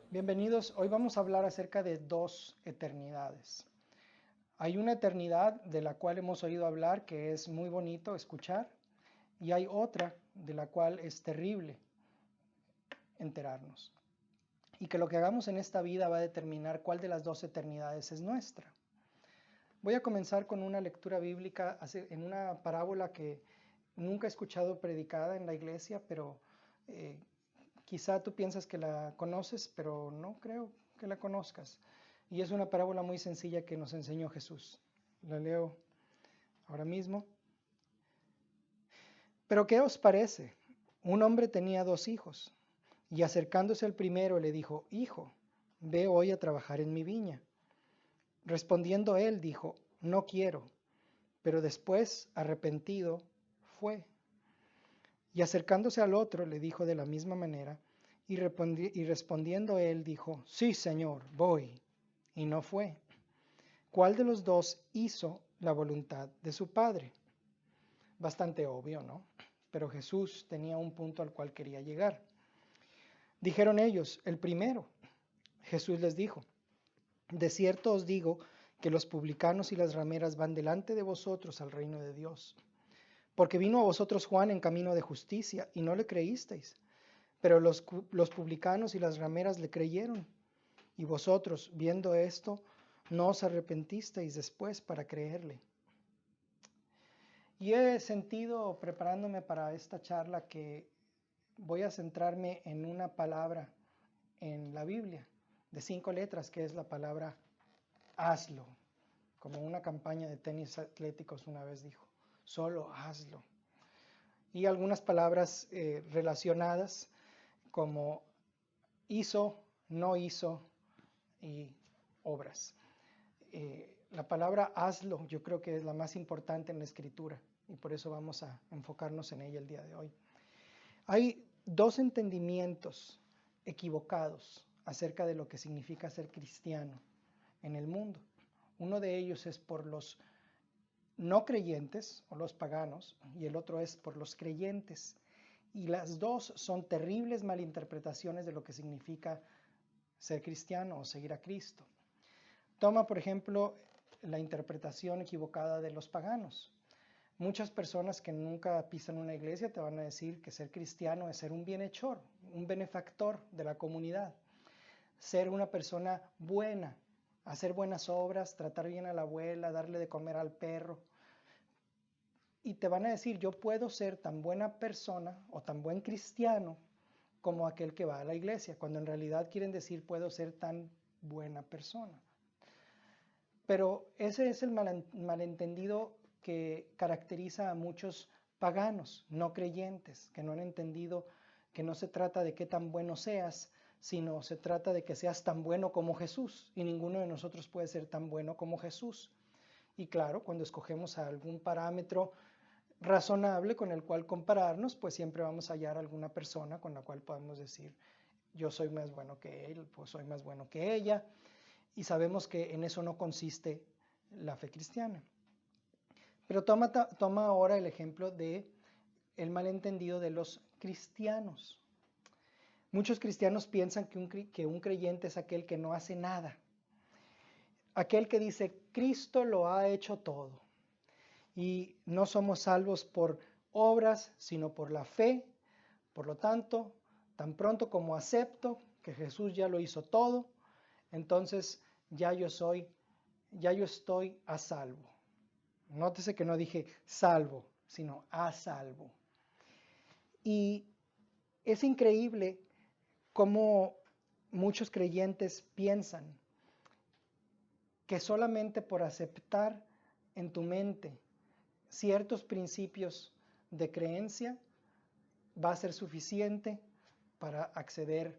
Bienvenidos. Hoy vamos a hablar acerca de dos eternidades. Hay una eternidad de la cual hemos oído hablar que es muy bonito escuchar y hay otra de la cual es terrible enterarnos. Y que lo que hagamos en esta vida va a determinar cuál de las dos eternidades es nuestra. Voy a comenzar con una lectura bíblica en una parábola que nunca he escuchado predicada en la iglesia, pero quizá tú piensas que la conoces, pero no creo que la conozcas. Y es una parábola muy sencilla que nos enseñó Jesús. La leo ahora mismo. Pero ¿qué os parece? Un hombre tenía 2 hijos, y acercándose al primero le dijo: Hijo, ve hoy a trabajar en mi viña. Respondiendo él dijo: No quiero. Pero después, arrepentido, fue. Y acercándose al otro le dijo de la misma manera, y respondiendo él dijo: Sí, Señor, voy. Y no fue. ¿Cuál de los dos hizo la voluntad de su padre? Bastante obvio, ¿no? Pero Jesús tenía un punto al cual quería llegar. Dijeron ellos: el primero. Jesús les dijo: de cierto os digo que los publicanos y las rameras van delante de vosotros al reino de Dios. Porque vino a vosotros Juan en camino de justicia y no le creísteis, pero los publicanos y las rameras le creyeron. Y vosotros, viendo esto, no os arrepentisteis después para creerle. Y he sentido, preparándome para esta charla, que voy a centrarme en una palabra en la Biblia, de 5 letras, que es la palabra hazlo, como una campaña de tenis atléticos una vez dijo: solo hazlo. Y algunas palabras relacionadas como hizo, no hizo y obras. La palabra hazlo yo creo que es la más importante en la escritura y por eso vamos a enfocarnos en ella el día de hoy. Hay dos entendimientos equivocados acerca de lo que significa ser cristiano en el mundo. Uno de ellos es por los no creyentes o los paganos y el otro es por los creyentes. Y las dos son terribles malinterpretaciones de lo que significa ser cristiano o seguir a Cristo. Toma, por ejemplo, la interpretación equivocada de los paganos. Muchas personas que nunca pisan una iglesia te van a decir que ser cristiano es ser un bienhechor, un benefactor de la comunidad, ser una persona buena, hacer buenas obras, tratar bien a la abuela, darle de comer al perro. Y te van a decir: yo puedo ser tan buena persona o tan buen cristiano como aquel que va a la iglesia, cuando en realidad quieren decir: puedo ser tan buena persona. Pero ese es el malentendido que caracteriza a muchos paganos, no creyentes, que no han entendido que no se trata de qué tan bueno seas, sino se trata de que seas tan bueno como Jesús, y ninguno de nosotros puede ser tan bueno como Jesús. Y claro, cuando escogemos algún parámetro razonable con el cual compararnos, pues siempre vamos a hallar alguna persona con la cual podemos decir: yo soy más bueno que él, pues soy más bueno que ella. Y sabemos que en eso no consiste la fe cristiana. Pero toma ahora el ejemplo de el malentendido de los cristianos. Muchos cristianos piensan que un creyente es aquel que no hace nada, aquel que dice: Cristo lo ha hecho todo. Y no somos salvos por obras, sino por la fe. Por lo tanto, tan pronto como acepto que Jesús ya lo hizo todo, entonces ya yo estoy a salvo. Nótese que no dije salvo, sino a salvo. Y es increíble cómo muchos creyentes piensan que solamente por aceptar en tu mente ciertos principios de creencia va a ser suficiente para acceder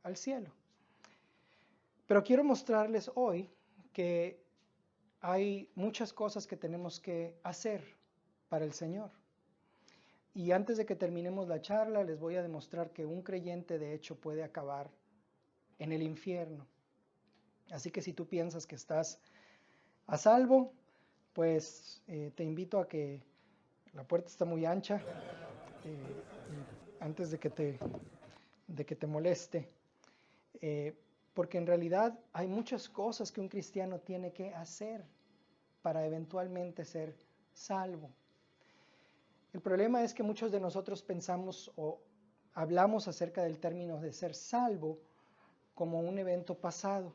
al cielo. Pero quiero mostrarles hoy que hay muchas cosas que tenemos que hacer para el Señor. Y antes de que terminemos la charla, les voy a demostrar que un creyente de hecho puede acabar en el infierno. Así que si tú piensas que estás a salvo, pues te invito a que la puerta está muy ancha. Antes de que te moleste, porque en realidad hay muchas cosas que un cristiano tiene que hacer para eventualmente ser salvo. El problema es que muchos de nosotros pensamos o hablamos acerca del término de ser salvo como un evento pasado.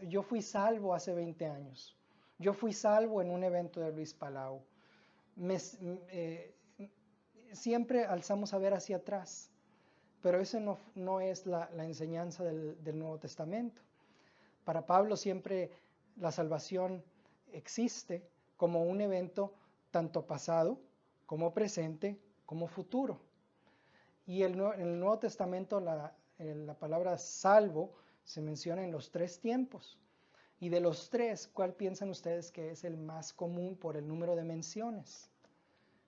Yo fui salvo hace 20 años. Yo fui salvo en un evento de Luis Palau. Siempre alzamos a ver hacia atrás, pero eso no es la enseñanza del Nuevo Testamento. Para Pablo siempre la salvación existe como un evento tanto pasado como presente como futuro. Y en el Nuevo Testamento la palabra salvo se menciona en los 3 tiempos. Y de los 3, ¿cuál piensan ustedes que es el más común por el número de menciones?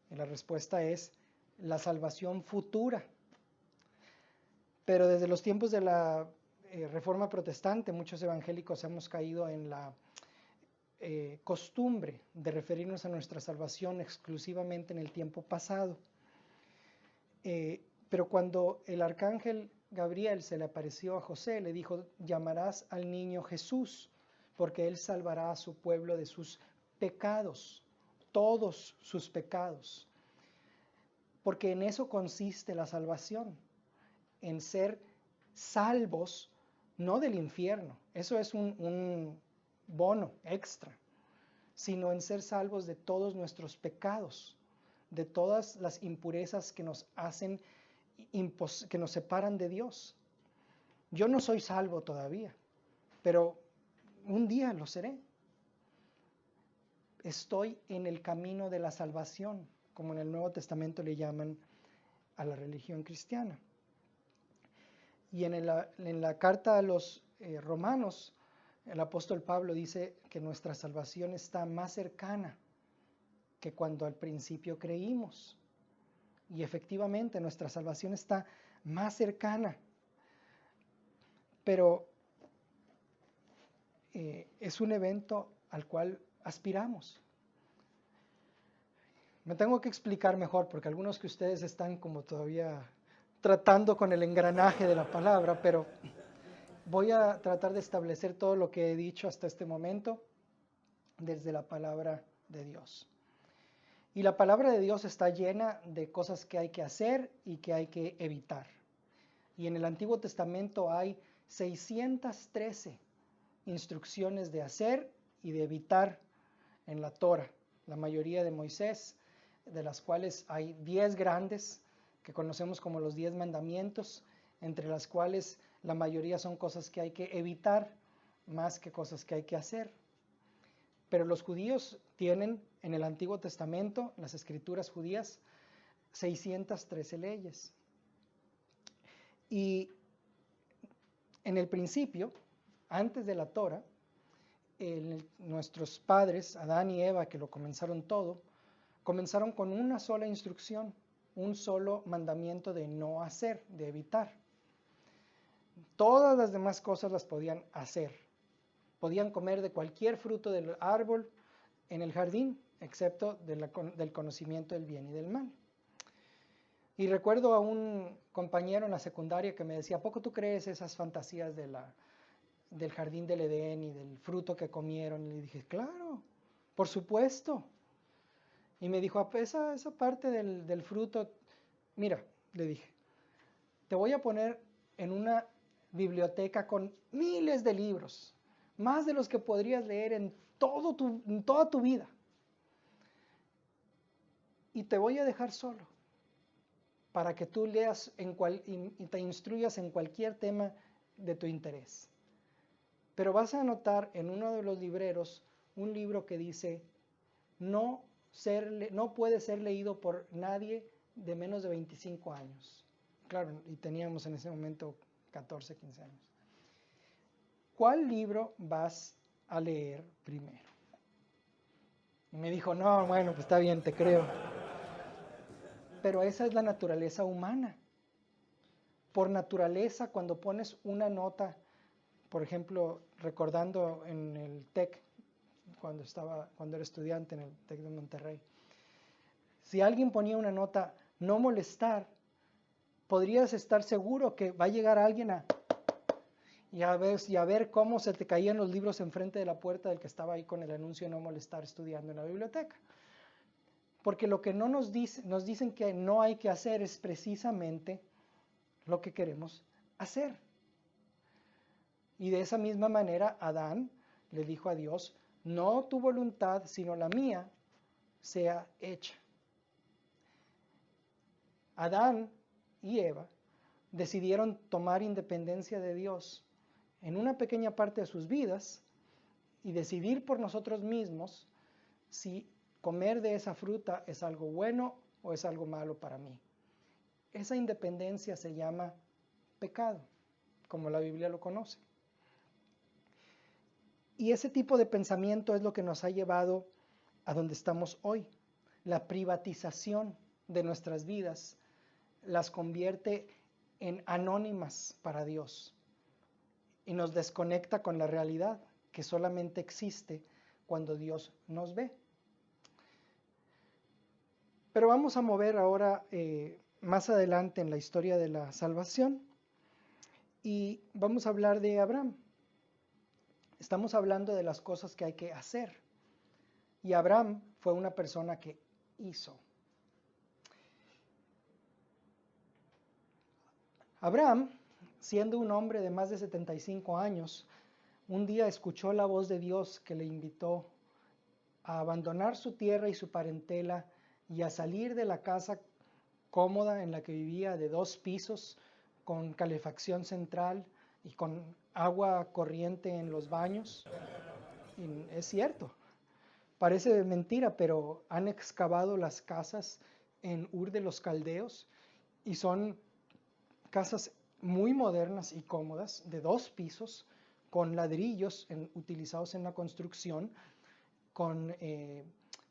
Y la respuesta es la salvación futura. Pero desde los tiempos de la Reforma Protestante, muchos evangélicos hemos caído en la costumbre de referirnos a nuestra salvación exclusivamente en el tiempo pasado. Pero cuando el arcángel Gabriel se le apareció a José, le dijo: llamarás al niño Jesús, porque él salvará a su pueblo de sus pecados, todos sus pecados. Porque en eso consiste la salvación, en ser salvos, no del infierno, eso es un bono extra, sino en ser salvos de todos nuestros pecados, de todas las impurezas que nos hacen, que nos separan de Dios. Yo no soy salvo todavía, pero un día lo seré. Estoy en el camino de la salvación, como en el Nuevo Testamento le llaman a la religión cristiana. Y en la carta a los romanos, el apóstol Pablo dice que nuestra salvación está más cercana que cuando al principio creímos. Y efectivamente nuestra salvación está más cercana. Pero es un evento al cual aspiramos. Me tengo que explicar mejor porque algunos que ustedes están como todavía tratando con el engranaje de la palabra, pero voy a tratar de establecer todo lo que he dicho hasta este momento desde la palabra de Dios. Y la palabra de Dios está llena de cosas que hay que hacer y que hay que evitar. Y en el Antiguo Testamento hay 613 instrucciones de hacer y de evitar en la Torah, la mayoría de Moisés, de las cuales hay 10 grandes que conocemos como los 10 mandamientos, entre las cuales la mayoría son cosas que hay que evitar más que cosas que hay que hacer. Pero los judíos tienen en el Antiguo Testamento, las escrituras judías, 613 leyes. Y en el principio, antes de la Torah, nuestros padres, Adán y Eva, que lo comenzaron todo, comenzaron con una sola instrucción, un solo mandamiento de no hacer, de evitar. Todas las demás cosas las podían hacer. Podían comer de cualquier fruto del árbol en el jardín, excepto del conocimiento del bien y del mal. Y recuerdo a un compañero en la secundaria que me decía: ¿a poco tú crees esas fantasías del jardín del Edén y del fruto que comieron? Y le dije: claro, por supuesto. Y me dijo: esa parte del fruto, mira, le dije, te voy a poner en una biblioteca con miles de libros, más de los que podrías leer en toda tu vida. Y te voy a dejar solo para que tú leas y te instruyas en cualquier tema de tu interés. Pero vas a notar en uno de los libreros un libro que dice: no puede ser leído por nadie de menos de 25 años. Claro, y teníamos en ese momento 14, 15 años. ¿Cuál libro vas a leer primero? Y me dijo: no, bueno, pues está bien, te creo. Pero esa es la naturaleza humana. Por naturaleza, cuando pones una nota, por ejemplo, recordando en el TEC, cuando era estudiante en el TEC de Monterrey, si alguien ponía una nota no molestar, podrías estar seguro que va a llegar alguien a y a ver cómo se te caían los libros enfrente de la puerta del que estaba ahí con el anuncio no molestar estudiando en la biblioteca. Porque lo que no nos dicen que no hay que hacer es precisamente lo que queremos hacer. Y de esa misma manera Adán le dijo a Dios, no tu voluntad, sino la mía, sea hecha. Adán y Eva decidieron tomar independencia de Dios en una pequeña parte de sus vidas y decidir por nosotros mismos si comer de esa fruta es algo bueno o es algo malo para mí. Esa independencia se llama pecado, como la Biblia lo conoce. Y ese tipo de pensamiento es lo que nos ha llevado a donde estamos hoy. La privatización de nuestras vidas las convierte en anónimas para Dios y nos desconecta con la realidad que solamente existe cuando Dios nos ve. Pero vamos a mover ahora más adelante en la historia de la salvación y vamos a hablar de Abraham. Estamos hablando de las cosas que hay que hacer. Y Abraham fue una persona que hizo. Abraham, siendo un hombre de más de 75 años, un día escuchó la voz de Dios que le invitó a abandonar su tierra y su parentela y a salir de la casa cómoda en la que vivía de 2 pisos, con calefacción central y con agua corriente en los baños. Y es cierto, parece mentira, pero han excavado las casas en Ur de los Caldeos y son casas muy modernas y cómodas, de 2 pisos, con ladrillos utilizados en la construcción, con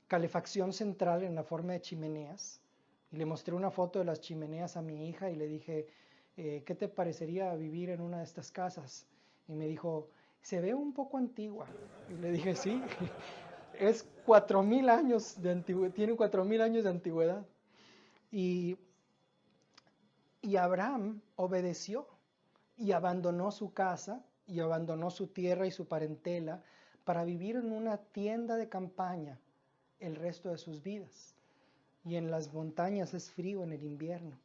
calefacción central en la forma de chimeneas. Y le mostré una foto de las chimeneas a mi hija y le dije, ¿qué te parecería vivir en una de estas casas? Y me dijo, se ve un poco antigua. Y le dije, sí, es 4,000 años de antigüedad, tiene 4,000 años de antigüedad. Y Abraham obedeció y abandonó su casa y abandonó su tierra y su parentela para vivir en una tienda de campaña el resto de sus vidas. Y en las montañas es frío en el invierno,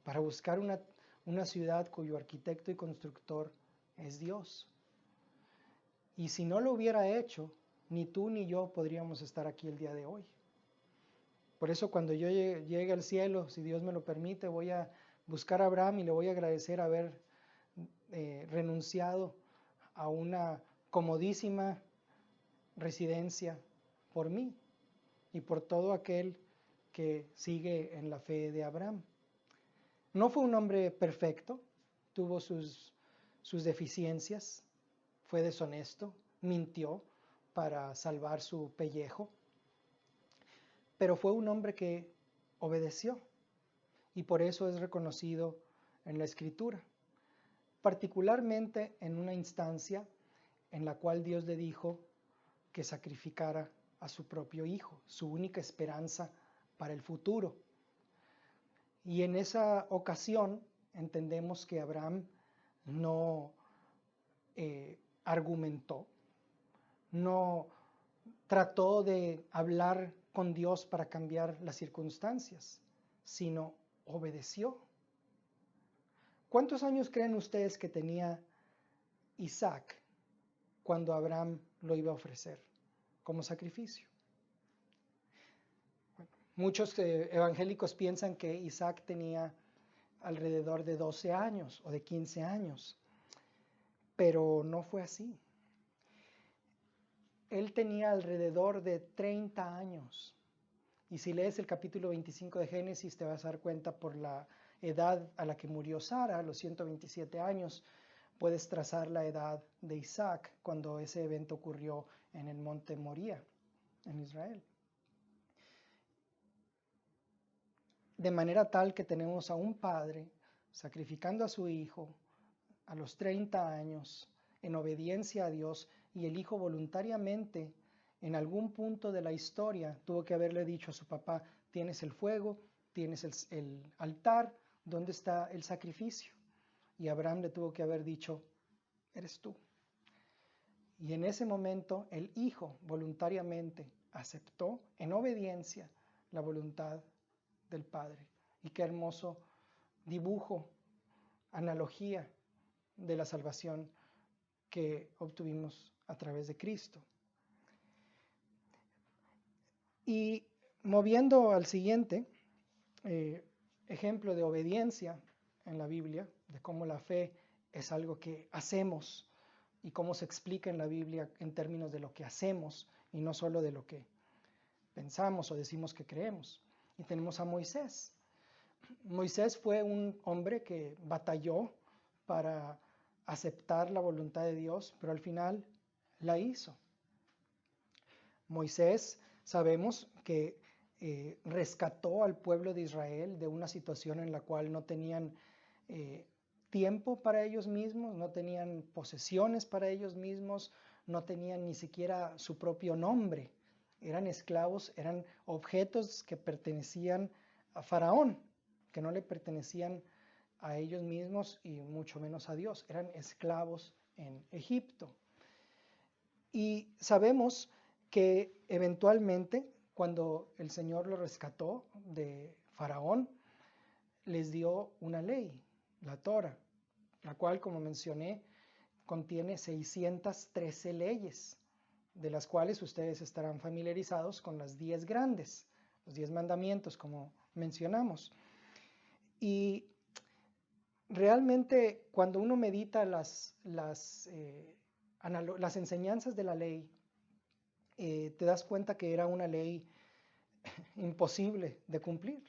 para buscar una ciudad cuyo arquitecto y constructor es Dios. Y si no lo hubiera hecho, ni tú ni yo podríamos estar aquí el día de hoy. Por eso cuando yo llegue al cielo, si Dios me lo permite, voy a buscar a Abraham y le voy a agradecer haber renunciado a una comodísima residencia por mí y por todo aquel que sigue en la fe de Abraham. No fue un hombre perfecto, tuvo sus deficiencias, fue deshonesto, mintió para salvar su pellejo, pero fue un hombre que obedeció y por eso es reconocido en la Escritura, particularmente en una instancia en la cual Dios le dijo que sacrificara a su propio hijo, su única esperanza para el futuro. Y en esa ocasión entendemos que Abraham no argumentó, no trató de hablar con Dios para cambiar las circunstancias, sino obedeció. ¿Cuántos años creen ustedes que tenía Isaac cuando Abraham lo iba a ofrecer como sacrificio? Bueno, muchos evangélicos piensan que Isaac tenía alrededor de 12 años o de 15 años, pero no fue así. Él tenía alrededor de 30 años. Y si lees el capítulo 25 de Génesis, te vas a dar cuenta por la edad a la que murió Sara, los 127 años, puedes trazar la edad de Isaac cuando ese evento ocurrió en el monte Moría, en Israel. De manera tal que tenemos a un padre sacrificando a su hijo a los 30 años en obediencia a Dios, y el hijo voluntariamente en algún punto de la historia tuvo que haberle dicho a su papá, tienes el fuego, tienes el altar, ¿dónde está el sacrificio? Y Abraham le tuvo que haber dicho, eres tú. Y en ese momento el Hijo voluntariamente aceptó en obediencia la voluntad del Padre. Y qué hermoso dibujo, analogía de la salvación que obtuvimos a través de Cristo. Y moviendo al siguiente ejemplo de obediencia en la Biblia, de cómo la fe es algo que hacemos y cómo se explica en la Biblia en términos de lo que hacemos y no solo de lo que pensamos o decimos que creemos. Y tenemos a Moisés. Moisés fue un hombre que batalló para aceptar la voluntad de Dios, pero al final la hizo. Moisés sabemos que rescató al pueblo de Israel de una situación en la cual no tenían tiempo para ellos mismos, no tenían posesiones para ellos mismos, no tenían ni siquiera su propio nombre. Eran esclavos, eran objetos que pertenecían a Faraón, que no le pertenecían a ellos mismos y mucho menos a Dios. Eran esclavos en Egipto. Y sabemos que eventualmente, cuando el Señor lo rescató de Faraón, les dio una ley, la Torá, la cual, como mencioné, contiene 613 leyes, de las cuales ustedes estarán familiarizados con las 10 grandes, los 10 mandamientos, como mencionamos. Y realmente, cuando uno medita las enseñanzas de la ley, te das cuenta que era una ley imposible de cumplir.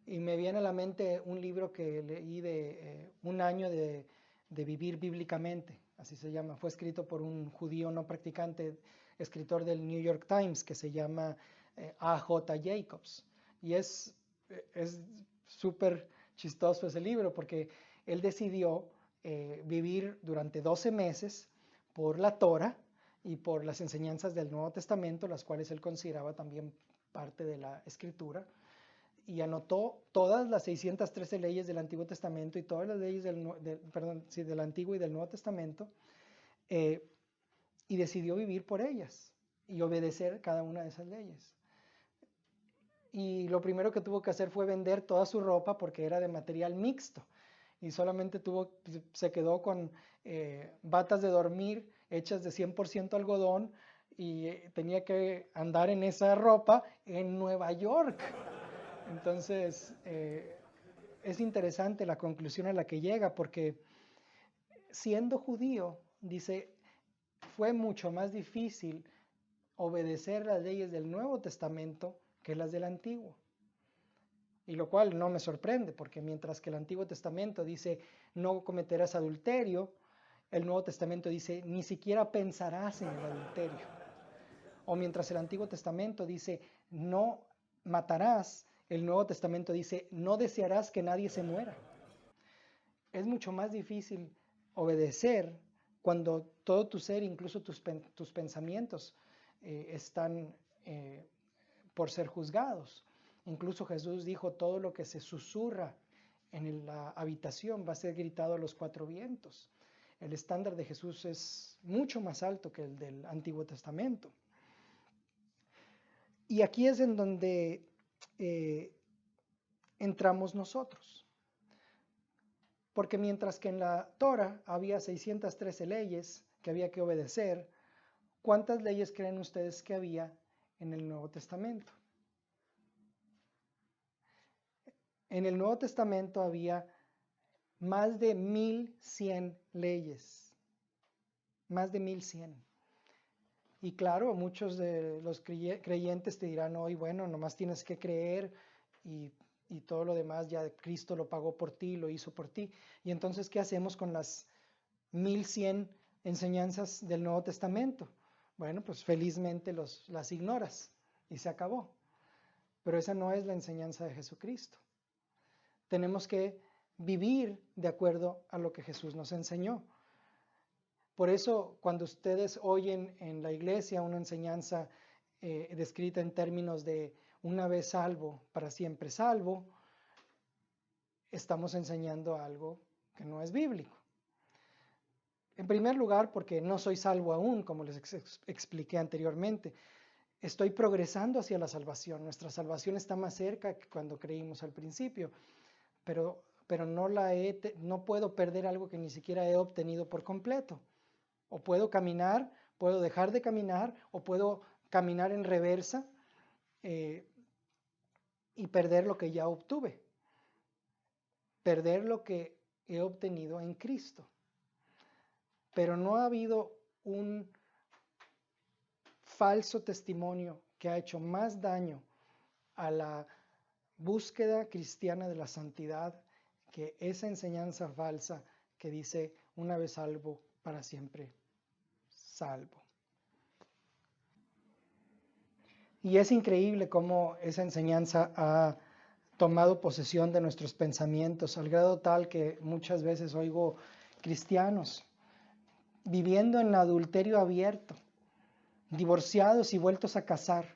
Y me viene a la mente un libro que leí de un año de vivir bíblicamente, así se llama. Fue escrito por un judío no practicante, escritor del New York Times, que se llama A.J. Jacobs. Y es súper chistoso ese libro porque él decidió vivir durante 12 meses por la Torá y por las enseñanzas del Nuevo Testamento, las cuales él consideraba también parte de la Escritura, y anotó todas las 613 leyes del Antiguo Testamento y todas las leyes del Antiguo y del Nuevo Testamento, y decidió vivir por ellas y obedecer cada una de esas leyes. Y lo primero que tuvo que hacer fue vender toda su ropa porque era de material mixto, y solamente se quedó con batas de dormir hechas de 100% algodón, y tenía que andar en esa ropa en Nueva York. Entonces, es interesante la conclusión a la que llega, porque siendo judío, dice, fue mucho más difícil obedecer las leyes del Nuevo Testamento que las del Antiguo. Y lo cual no me sorprende, porque mientras que el Antiguo Testamento dice, no cometerás adulterio, el Nuevo Testamento dice, ni siquiera pensarás en el adulterio. O mientras el Antiguo Testamento dice, no matarás, el Nuevo Testamento dice, no desearás que nadie se muera. Es mucho más difícil obedecer cuando todo tu ser, incluso tus pensamientos, están por ser juzgados. Incluso Jesús dijo, todo lo que se susurra en la habitación va a ser gritado a los 4 vientos. El estándar de Jesús es mucho más alto que el del Antiguo Testamento. Y aquí es en donde entramos nosotros. Porque mientras que en la Torá había 613 leyes que había que obedecer, ¿cuántas leyes creen ustedes que había en el Nuevo Testamento? En el Nuevo Testamento había más de 1100 leyes. Más de 1100. Y claro, muchos de los creyentes te dirán hoy, bueno, nomás tienes que creer y todo lo demás ya Cristo lo pagó por ti, lo hizo por ti. Y entonces, ¿qué hacemos con las 1100 enseñanzas del Nuevo Testamento? Bueno, pues felizmente las ignoras y se acabó. Pero esa no es la enseñanza de Jesucristo. Tenemos que vivir de acuerdo a lo que Jesús nos enseñó. Por eso, cuando ustedes oyen en la iglesia una enseñanza descrita en términos de una vez salvo, para siempre salvo, estamos enseñando algo que no es bíblico. En primer lugar, porque no soy salvo aún, como les expliqué anteriormente. Estoy progresando hacia la salvación. Nuestra salvación está más cerca que cuando creímos al principio, pero no puedo perder algo que ni siquiera he obtenido por completo. O puedo caminar, puedo dejar de caminar, o puedo caminar en reversa y perder lo que ya obtuve. Perder lo que he obtenido en Cristo. Pero no ha habido un falso testimonio que ha hecho más daño a la búsqueda cristiana de la santidad que esa enseñanza falsa que dice una vez salvo, para siempre salvo. Y es increíble cómo esa enseñanza ha tomado posesión de nuestros pensamientos, al grado tal que muchas veces oigo cristianos viviendo en adulterio abierto, divorciados y vueltos a casar,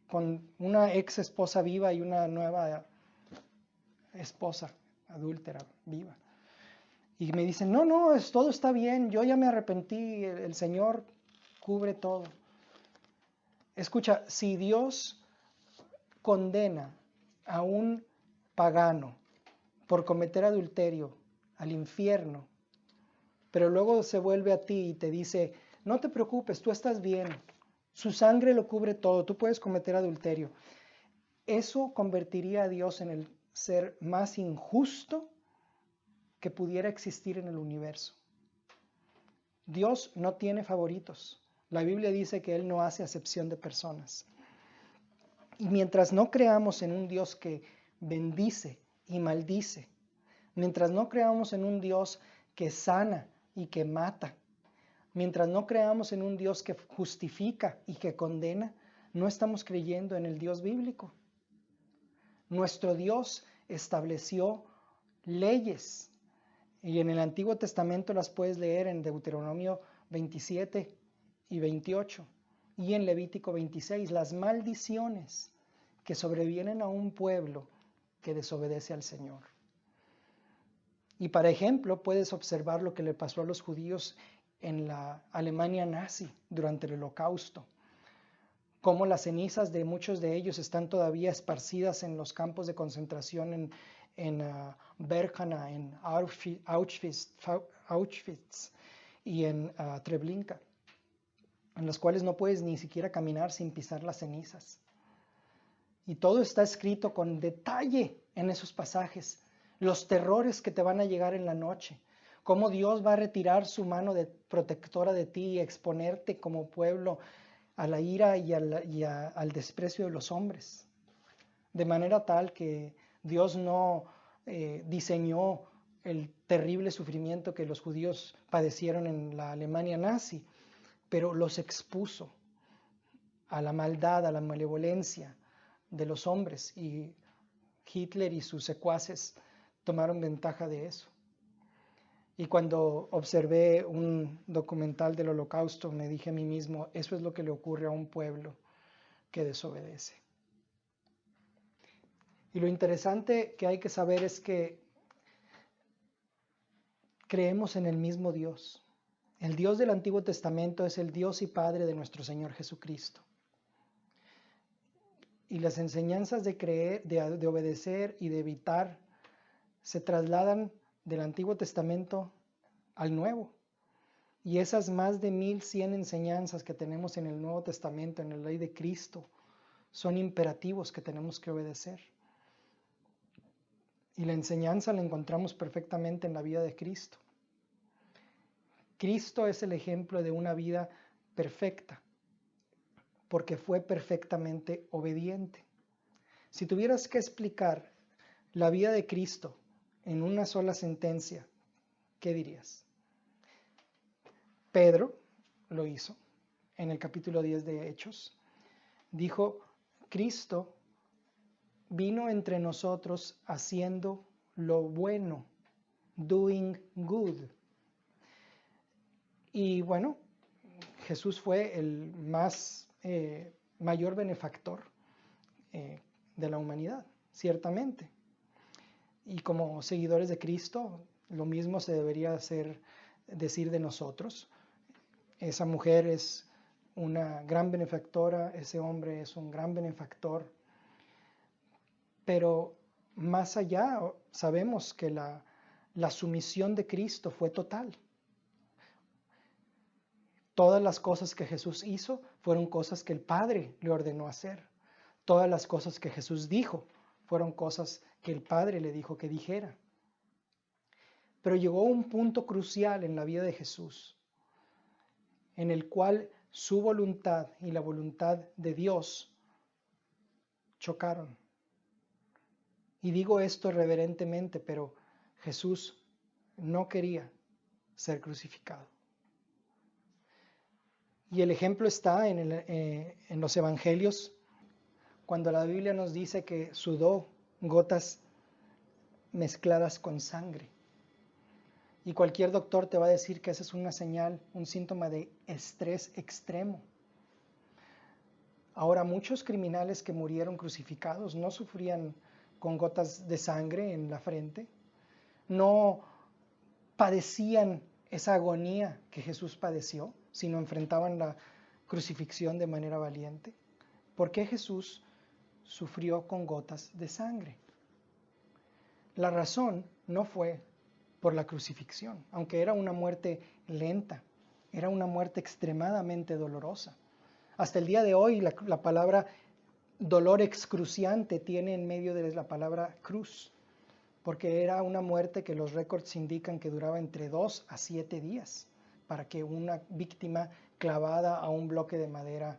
con una ex esposa viva y una nueva esposa adúltera viva. Y me dicen, no, todo está bien, yo ya me arrepentí, el Señor cubre todo. Escucha, si Dios condena a un pagano por cometer adulterio al infierno, pero luego se vuelve a ti y te dice, no te preocupes, tú estás bien, su sangre lo cubre todo, tú puedes cometer adulterio. Eso convertiría a Dios en el ser más injusto que pudiera existir en el universo. Dios no tiene favoritos. La Biblia dice que Él no hace acepción de personas. Y mientras no creamos en un Dios que bendice y maldice, mientras no creamos en un Dios que sana y que mata, mientras no creamos en un Dios que justifica y que condena, no estamos creyendo en el Dios bíblico. Nuestro Dios estableció leyes y en el Antiguo Testamento las puedes leer en Deuteronomio 27 y 28 y en Levítico 26, las maldiciones que sobrevienen a un pueblo que desobedece al Señor. Y para ejemplo, puedes observar lo que le pasó a los judíos en la Alemania nazi durante el Holocausto. Cómo las cenizas de muchos de ellos están todavía esparcidas en los campos de concentración en Birkenau, en Auschwitz y en Treblinka, en los cuales no puedes ni siquiera caminar sin pisar las cenizas. Y todo está escrito con detalle en esos pasajes. Los terrores que te van a llegar en la noche. Cómo Dios va a retirar su mano protectora de ti y exponerte como pueblo a la ira y al desprecio de los hombres. De manera tal que Dios no diseñó el terrible sufrimiento que los judíos padecieron en la Alemania nazi, pero los expuso a la maldad, a la malevolencia de los hombres, y Hitler y sus secuaces tomaron ventaja de eso. Y cuando observé un documental del Holocausto, me dije a mí mismo, eso es lo que le ocurre a un pueblo que desobedece. Y lo interesante que hay que saber es que creemos en el mismo Dios. El Dios del Antiguo Testamento es el Dios y Padre de nuestro Señor Jesucristo. Y las enseñanzas de creer, de obedecer y de evitar se trasladan del Antiguo Testamento al Nuevo. Y esas más de 1100 enseñanzas que tenemos en el Nuevo Testamento, en la ley de Cristo, son imperativos que tenemos que obedecer. Y la enseñanza la encontramos perfectamente en la vida de Cristo. Cristo es el ejemplo de una vida perfecta, porque fue perfectamente obediente. Si tuvieras que explicar la vida de Cristo en una sola sentencia, ¿qué dirías? Pedro lo hizo en el capítulo 10 de Hechos. Dijo, Cristo vino entre nosotros haciendo lo bueno, doing good. Y bueno, Jesús fue el mayor benefactor de la humanidad, ciertamente. Y como seguidores de Cristo, lo mismo se debería hacer decir de nosotros. Esa mujer es una gran benefactora, ese hombre es un gran benefactor, pero más allá sabemos que la sumisión de Cristo fue total. Todas las cosas que Jesús hizo fueron cosas que el Padre le ordenó hacer. Todas las cosas que Jesús dijo fueron cosas que el Padre le dijo que dijera. Pero llegó un punto crucial en la vida de Jesús, en el cual su voluntad y la voluntad de Dios chocaron. Y digo esto reverentemente, pero Jesús no quería ser crucificado. Y el ejemplo está en los evangelios, cuando la Biblia nos dice que sudó gotas mezcladas con sangre. Y cualquier doctor te va a decir que esa es una señal, un síntoma de estrés extremo. Ahora, muchos criminales que murieron crucificados no sufrían con gotas de sangre en la frente, no padecían esa agonía que Jesús padeció, sino enfrentaban la crucifixión de manera valiente. ¿Por qué Jesús sufrió con gotas de sangre? La razón no fue por la crucifixión, aunque era una muerte lenta, era una muerte extremadamente dolorosa. Hasta el día de hoy la palabra dolor excruciante tiene en medio de la palabra cruz, porque era una muerte que los récords indican que duraba entre 2 a 7 días para que una víctima clavada a un bloque de madera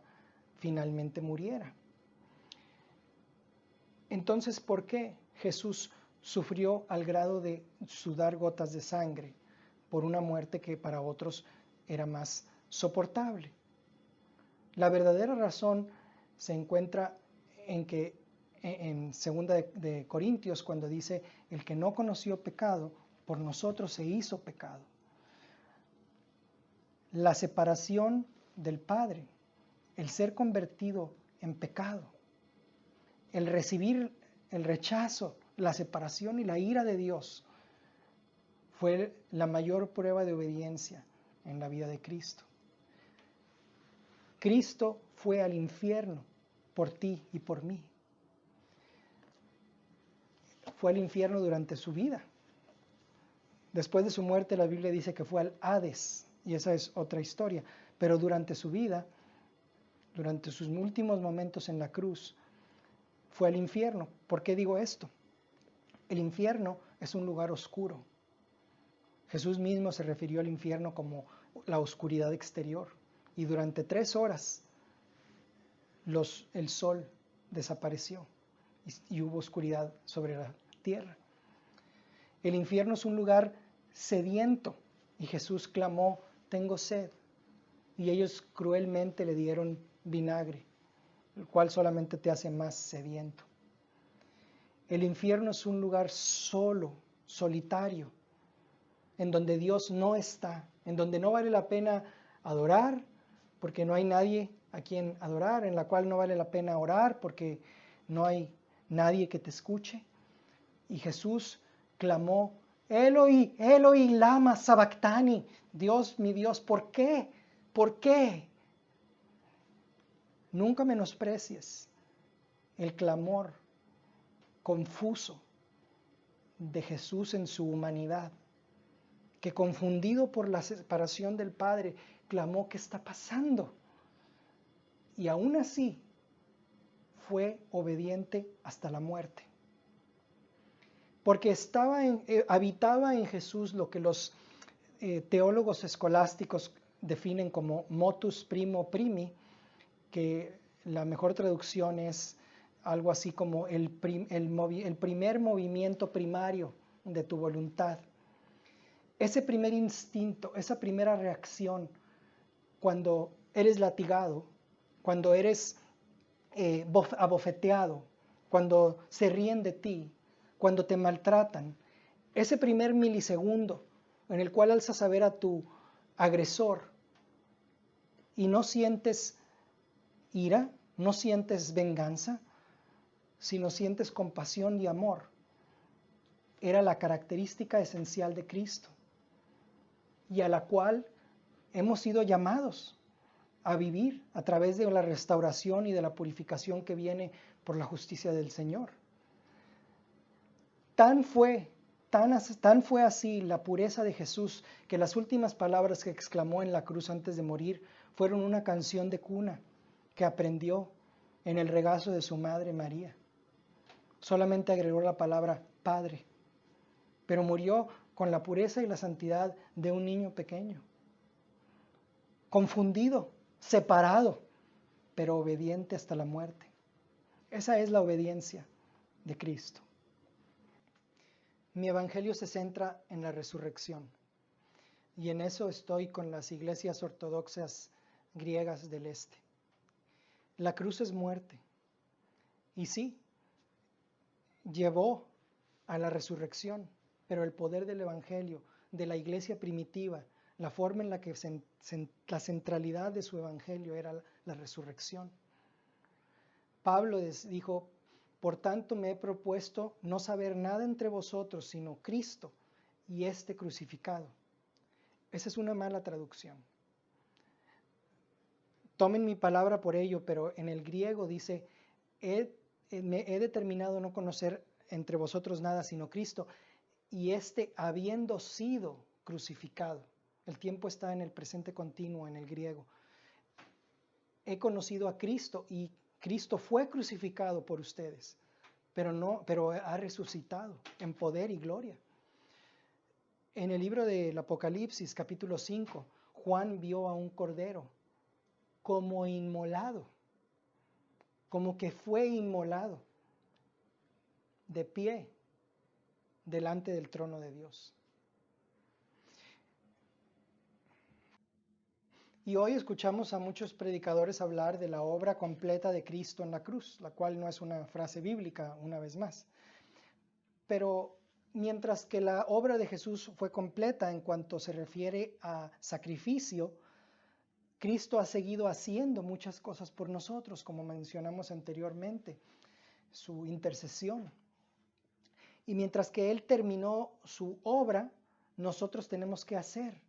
finalmente muriera. Entonces, ¿por qué Jesús sufrió al grado de sudar gotas de sangre por una muerte que para otros era más soportable? La verdadera razón se encuentra en que en 2 de Corintios, cuando dice, el que no conoció pecado, por nosotros se hizo pecado. La separación del Padre, el ser convertido en pecado, el recibir el rechazo, la separación y la ira de Dios, fue la mayor prueba de obediencia en la vida de Cristo. Cristo fue al infierno por ti y por mí. Fue al infierno durante su vida. Después de su muerte, la Biblia dice que fue al Hades, y esa es otra historia. Pero durante su vida, durante sus últimos momentos en la cruz, fue al infierno. ¿Por qué digo esto? El infierno es un lugar oscuro. Jesús mismo se refirió al infierno como la oscuridad exterior. Y durante 3 horas el sol desapareció y hubo oscuridad sobre la tierra. El infierno es un lugar sediento y Jesús clamó, tengo sed. Y ellos cruelmente le dieron vinagre, el cual solamente te hace más sediento. El infierno es un lugar solo, solitario, en donde Dios no está, en donde no vale la pena adorar, porque no hay nadie a quien adorar, en la cual no vale la pena orar, porque no hay nadie que te escuche. Y Jesús clamó, Eloi, Eloi, lama sabactani, Dios, mi Dios, ¿por qué? ¿Por qué? Nunca menosprecies el clamor confuso de Jesús en su humanidad, que confundido por la separación del Padre, clamó, ¿qué está pasando? Y aún así fue obediente hasta la muerte. Porque habitaba en Jesús lo que los teólogos escolásticos definen como motus primo primi, que la mejor traducción es algo así como el primer movimiento primario de tu voluntad. Ese primer instinto, esa primera reacción cuando eres latigado, cuando eres abofeteado, cuando se ríen de ti, cuando te maltratan, ese primer milisegundo en el cual alzas a ver a tu agresor y no sientes ira, no sientes venganza, sino sientes compasión y amor, era la característica esencial de Cristo. y a la cual hemos sido llamados a vivir a través de la restauración y de la purificación que viene por la justicia del Señor. Tan fue así la pureza de Jesús que las últimas palabras que exclamó en la cruz antes de morir fueron una canción de cuna que aprendió en el regazo de su madre María. Solamente agregó la palabra Padre, pero murió con la pureza y la santidad de un niño pequeño, confundido, separado, pero obediente hasta la muerte. Esa es la obediencia de Cristo. Mi evangelio se centra en la resurrección y en eso estoy con las iglesias ortodoxas griegas del este. La cruz es muerte y sí, llevó a la resurrección, pero el poder del evangelio, de la iglesia primitiva, la forma en la que la centralidad de su evangelio era la resurrección. Pablo dijo: por tanto me he propuesto no saber nada entre vosotros sino Cristo y este crucificado. Esa es una mala traducción. Tomen mi palabra por ello, pero en el griego dice: he determinado no conocer entre vosotros nada sino Cristo y este habiendo sido crucificado. El tiempo está en el presente continuo en el griego. He conocido a Cristo y Cristo fue crucificado por ustedes, pero ha resucitado en poder y gloria. En el libro del Apocalipsis, capítulo 5, Juan vio a un cordero como inmolado, como que fue inmolado, de pie, delante del trono de Dios. Y hoy escuchamos a muchos predicadores hablar de la obra completa de Cristo en la cruz, la cual no es una frase bíblica, una vez más. Pero mientras que la obra de Jesús fue completa en cuanto se refiere a sacrificio, Cristo ha seguido haciendo muchas cosas por nosotros, como mencionamos anteriormente, su intercesión. Y mientras que Él terminó su obra, nosotros tenemos que hacer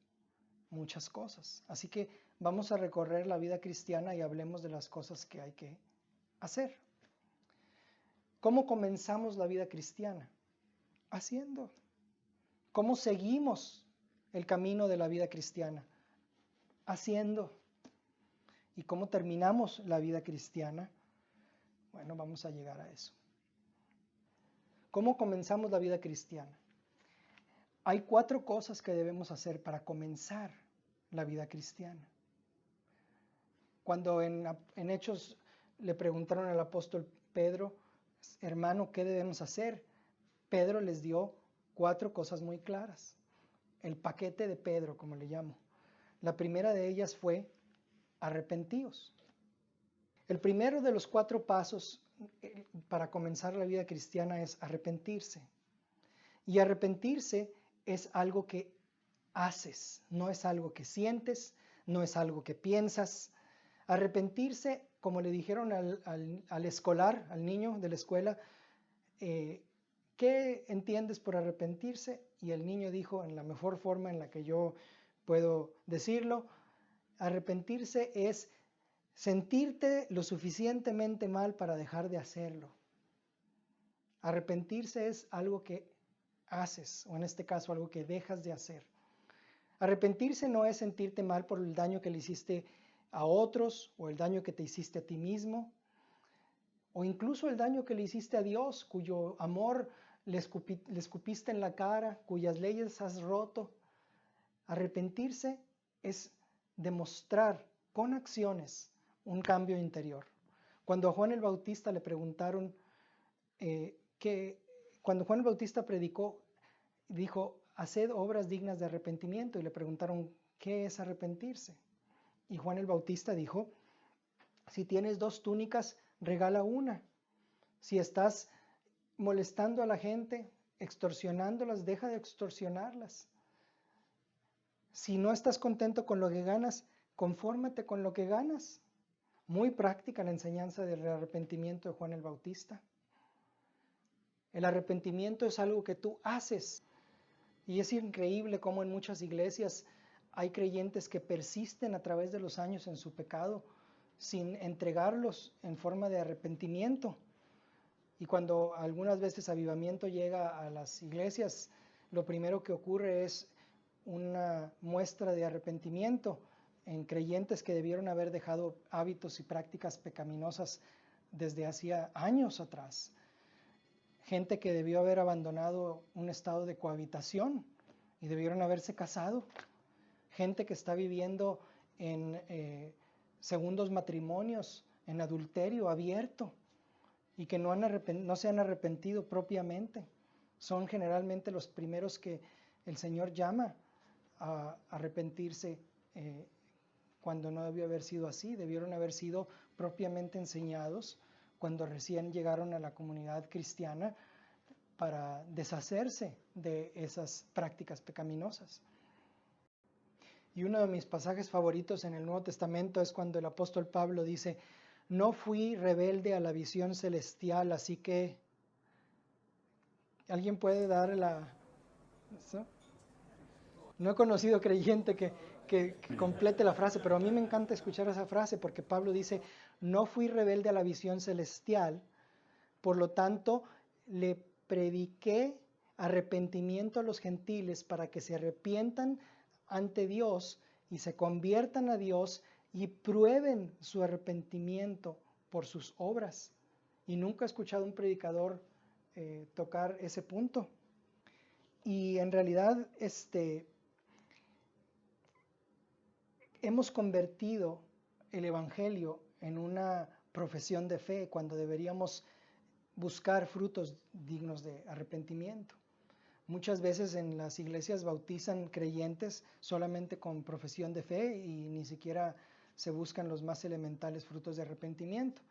muchas cosas. Así que vamos a recorrer la vida cristiana y hablemos de las cosas que hay que hacer. ¿Cómo comenzamos la vida cristiana? Haciendo. ¿Cómo seguimos el camino de la vida cristiana? Haciendo. ¿Y cómo terminamos la vida cristiana? Bueno, vamos a llegar a eso. ¿Cómo comenzamos la vida cristiana? Hay 4 cosas que debemos hacer para comenzar la vida cristiana. Cuando en Hechos le preguntaron al apóstol Pedro: hermano, ¿qué debemos hacer? Pedro les dio 4 cosas muy claras. El paquete de Pedro, como le llamo. La primera de ellas fue: arrepentíos. El primero de los 4 pasos para comenzar la vida cristiana es arrepentirse. Y arrepentirse es algo que haces, no es algo que sientes, no es algo que piensas. Arrepentirse, como le dijeron al escolar, al niño de la escuela, ¿qué entiendes por arrepentirse? Y el niño dijo, en la mejor forma en la que yo puedo decirlo: arrepentirse es sentirte lo suficientemente mal para dejar de hacerlo. Arrepentirse es algo que haces, o en este caso algo que dejas de hacer. Arrepentirse no es sentirte mal por el daño que le hiciste a otros, o el daño que te hiciste a ti mismo, o incluso el daño que le hiciste a Dios, cuyo amor le escupiste en la cara, cuyas leyes has roto. Arrepentirse es demostrar con acciones un cambio interior. Cuando a Juan el Bautista le preguntaron, cuando Juan el Bautista predicó, dijo: haced obras dignas de arrepentimiento, y le preguntaron, ¿qué es arrepentirse? Y Juan el Bautista dijo: si tienes 2 túnicas, regala una. Si estás molestando a la gente, extorsionándolas, deja de extorsionarlas. Si no estás contento con lo que ganas, confórmate con lo que ganas. Muy práctica la enseñanza del arrepentimiento de Juan el Bautista. El arrepentimiento es algo que tú haces. Y es increíble cómo en muchas iglesias Hay creyentes que persisten a través de los años en su pecado sin entregarlos en forma de arrepentimiento. Y cuando algunas veces avivamiento llega a las iglesias, lo primero que ocurre es una muestra de arrepentimiento en creyentes que debieron haber dejado hábitos y prácticas pecaminosas desde hacía años atrás. Gente que debió haber abandonado un estado de cohabitación y debieron haberse casado. Gente que está viviendo en segundos matrimonios, en adulterio abierto y que no se han arrepentido propiamente. Son generalmente los primeros que el Señor llama a arrepentirse cuando no debió haber sido así. Debieron haber sido propiamente enseñados cuando recién llegaron a la comunidad cristiana para deshacerse de esas prácticas pecaminosas. Y uno de mis pasajes favoritos en el Nuevo Testamento es cuando el apóstol Pablo dice: no fui rebelde a la visión celestial, así que... ¿Alguien puede dar la...? ¿Sí? No he conocido creyente que complete la frase, pero a mí me encanta escuchar esa frase porque Pablo dice: no fui rebelde a la visión celestial, por lo tanto le prediqué arrepentimiento a los gentiles para que se arrepientan ante Dios y se conviertan a Dios y prueben su arrepentimiento por sus obras. Y nunca he escuchado un predicador tocar ese punto. Y en realidad hemos convertido el Evangelio en una profesión de fe cuando deberíamos buscar frutos dignos de arrepentimiento. Muchas veces en las iglesias bautizan creyentes solamente con profesión de fe y ni siquiera se buscan los más elementales frutos de arrepentimiento.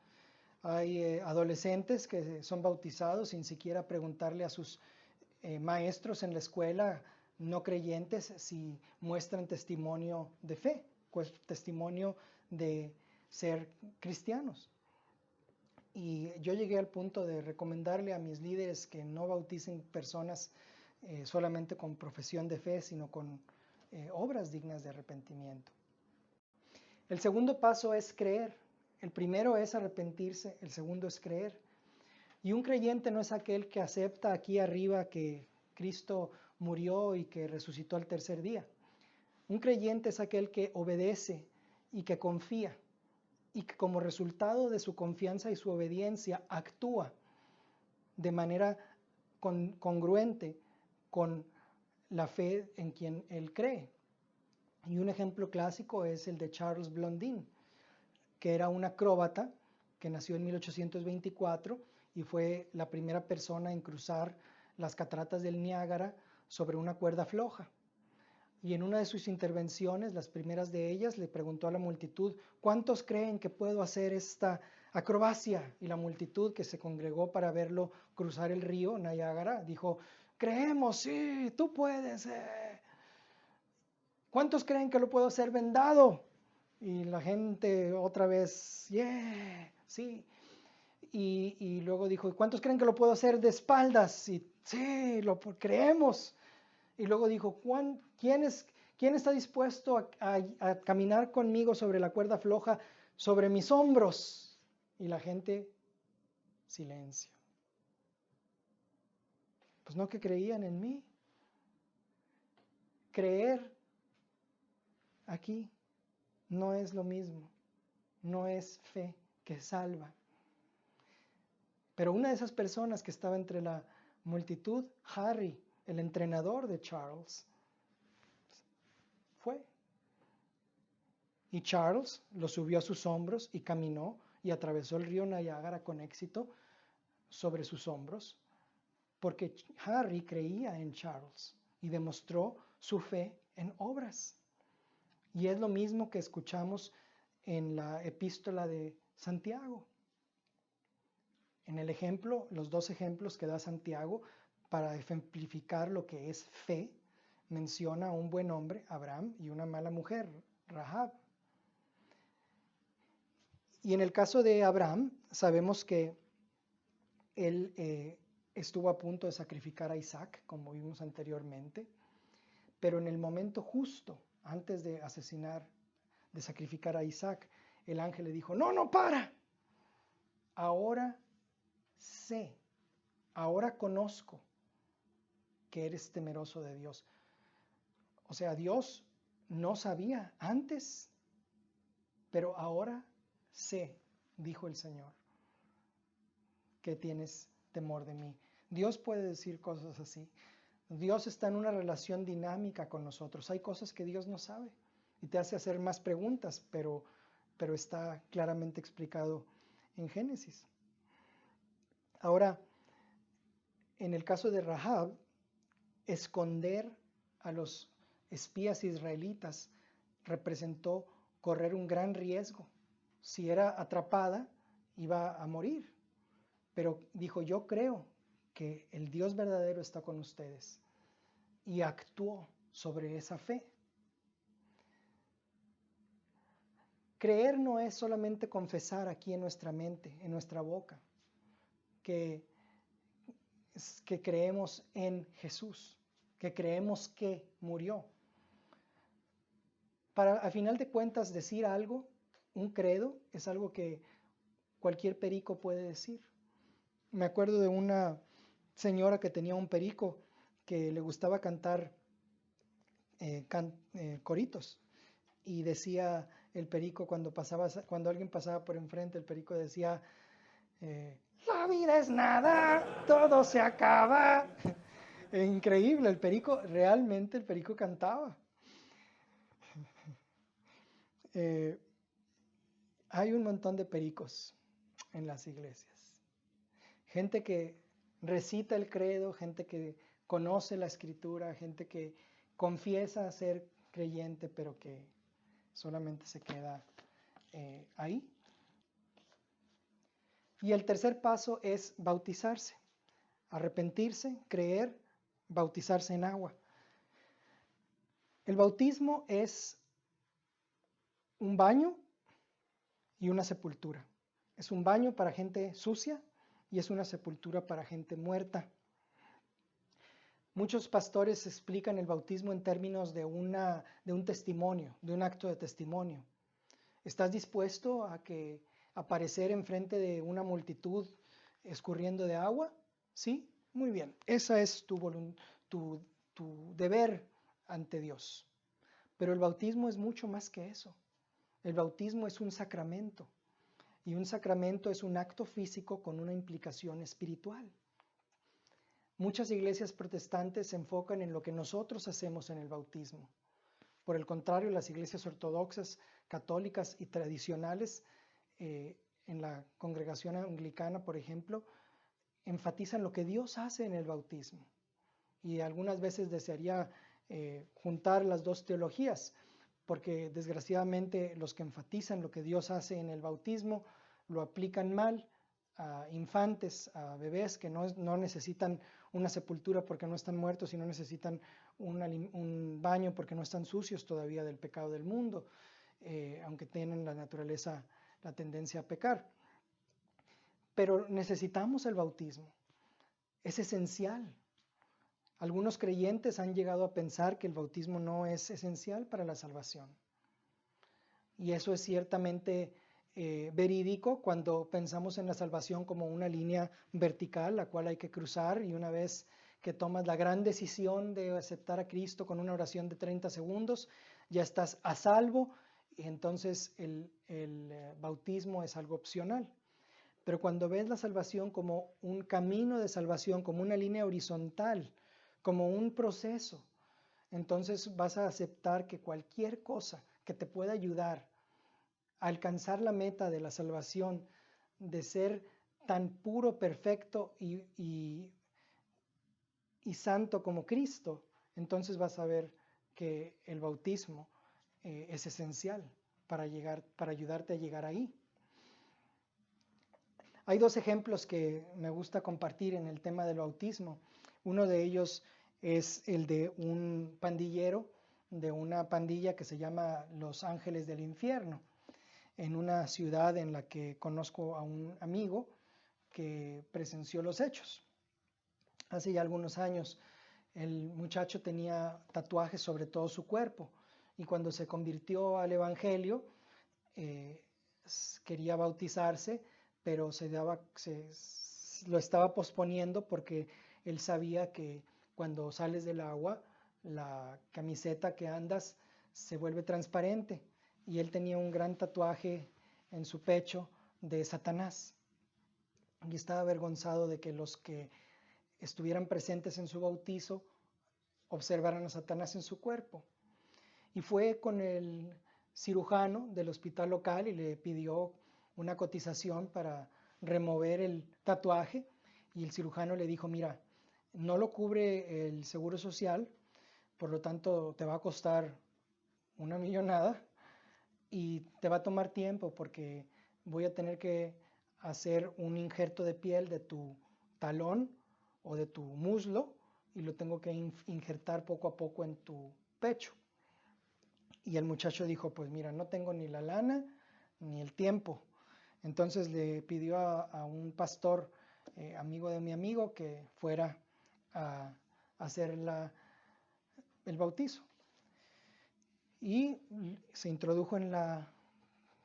Hay adolescentes que son bautizados sin siquiera preguntarle a sus maestros en la escuela no creyentes si muestran testimonio de fe, testimonio de ser cristianos. Y yo llegué al punto de recomendarle a mis líderes que no bauticen personas solamente con profesión de fe, sino con obras dignas de arrepentimiento. El segundo paso es creer. El primero es arrepentirse, el segundo es creer. Y un creyente no es aquel que acepta aquí arriba que Cristo murió y que resucitó al tercer día. Un creyente es aquel que obedece y que confía y que como resultado de su confianza y su obediencia actúa de manera congruente con la fe en quien él cree. Y un ejemplo clásico es el de Charles Blondin, que era un acróbata que nació en 1824 y fue la primera persona en cruzar las cataratas del Niágara sobre una cuerda floja. Y en una de sus intervenciones, las primeras de ellas, le preguntó a la multitud: ¿cuántos creen que puedo hacer esta acrobacia? Y la multitud que se congregó para verlo cruzar el río Niágara dijo: creemos, sí, tú puedes. ¿Cuántos creen que lo puedo hacer vendado? Y la gente otra vez, yeah, sí. Y luego dijo: ¿cuántos creen que lo puedo hacer de espaldas? Y sí, lo creemos. Y luego dijo: ¿quién está dispuesto a caminar conmigo sobre la cuerda floja, sobre mis hombros? Y la gente, silencio. Pues no que creían en mí. Creer aquí no es lo mismo, no es fe que salva. Pero una de esas personas que estaba entre la multitud, Harry, el entrenador de Charles, fue. Y Charles lo subió a sus hombros y caminó y atravesó el río Niágara con éxito sobre sus hombros, porque Harry creía en Charles y demostró su fe en obras. Y es lo mismo que escuchamos en la epístola de Santiago. En el ejemplo, los dos ejemplos que da Santiago para ejemplificar lo que es fe, menciona a un buen hombre, Abraham, y una mala mujer, Rahab. Y en el caso de Abraham, sabemos que él estuvo a punto de sacrificar a Isaac, como vimos anteriormente, pero en el momento justo, antes de asesinar, de sacrificar a Isaac, el ángel le dijo, no, no, para. Ahora sé, ahora conozco que eres temeroso de Dios. O sea, Dios no sabía antes, pero ahora sé, dijo el Señor, que tienes temor de mí. Dios puede decir cosas así. Dios está en una relación dinámica con nosotros. Hay cosas que Dios no sabe y te hace hacer más preguntas, pero está claramente explicado en Génesis. Ahora, en el caso de Rahab, esconder a los espías israelitas representó correr un gran riesgo. Si era atrapada, iba a morir. Pero dijo, yo creo que el Dios verdadero está con ustedes. Y actuó sobre esa fe. Creer no es solamente confesar aquí en nuestra mente, en nuestra boca, que creemos en Jesús, que creemos que murió. Para, a final de cuentas, decir algo, un credo, es algo que cualquier perico puede decir. Me acuerdo de una señora que tenía un perico que le gustaba cantar coritos, y decía el perico cuando alguien pasaba por enfrente, el perico decía, la vida es nada, todo se acaba. Increíble, realmente el perico cantaba. Hay un montón de pericos en las iglesias. Gente que recita el credo, gente que conoce la escritura, gente que confiesa ser creyente, pero que solamente se queda ahí. Y el tercer paso es bautizarse, arrepentirse, creer, bautizarse en agua. El bautismo es un baño y una sepultura. Es un baño para gente sucia y es una sepultura para gente muerta. Muchos pastores explican el bautismo en términos de un testimonio, de un acto de testimonio. ¿Estás dispuesto a aparecer enfrente de una multitud escurriendo de agua? ¿Sí? Muy bien. Esa es tu deber ante Dios. Pero el bautismo es mucho más que eso. El bautismo es un sacramento. Y un sacramento es un acto físico con una implicación espiritual. Muchas iglesias protestantes se enfocan en lo que nosotros hacemos en el bautismo. Por el contrario, las iglesias ortodoxas, católicas y tradicionales, en la congregación anglicana, por ejemplo, enfatizan lo que Dios hace en el bautismo. Y algunas veces desearía juntar las dos teologías, porque desgraciadamente los que enfatizan lo que Dios hace en el bautismo lo aplican mal a infantes, a bebés que no necesitan una sepultura porque no están muertos y no necesitan un baño porque no están sucios todavía del pecado del mundo, aunque tienen la naturaleza, la tendencia a pecar. Pero necesitamos el bautismo, es esencial. Algunos creyentes han llegado a pensar que el bautismo no es esencial para la salvación. Y eso es ciertamente verídico cuando pensamos en la salvación como una línea vertical, la cual hay que cruzar, y una vez que tomas la gran decisión de aceptar a Cristo con una oración de 30 segundos, ya estás a salvo, y entonces el bautismo es algo opcional. Pero cuando ves la salvación como un camino de salvación, como una línea horizontal, como un proceso, entonces vas a aceptar que cualquier cosa que te pueda ayudar a alcanzar la meta de la salvación, de ser tan puro, perfecto y santo como Cristo, entonces vas a ver que el bautismo es esencial para ayudarte a llegar ahí. Hay dos ejemplos que me gusta compartir en el tema del bautismo. Uno de ellos es el de un pandillero de una pandilla que se llama Los Ángeles del Infierno, en una ciudad en la que conozco a un amigo que presenció los hechos. Hace ya algunos años el muchacho tenía tatuajes sobre todo su cuerpo y cuando se convirtió al Evangelio, quería bautizarse, pero lo estaba posponiendo porque él sabía que cuando sales del agua, la camiseta que andas se vuelve transparente, y él tenía un gran tatuaje en su pecho de Satanás, y estaba avergonzado de que los que estuvieran presentes en su bautizo observaran a Satanás en su cuerpo. Y fue con el cirujano del hospital local y le pidió una cotización para remover el tatuaje, y el cirujano le dijo: mira, no lo cubre el seguro social, por lo tanto te va a costar una millonada y te va a tomar tiempo porque voy a tener que hacer un injerto de piel de tu talón o de tu muslo y lo tengo que injertar poco a poco en tu pecho. Y el muchacho dijo: pues mira, no tengo ni la lana ni el tiempo. Entonces le pidió a un pastor, amigo de mi amigo, que fuera a hacer el bautizo. Y se introdujo en la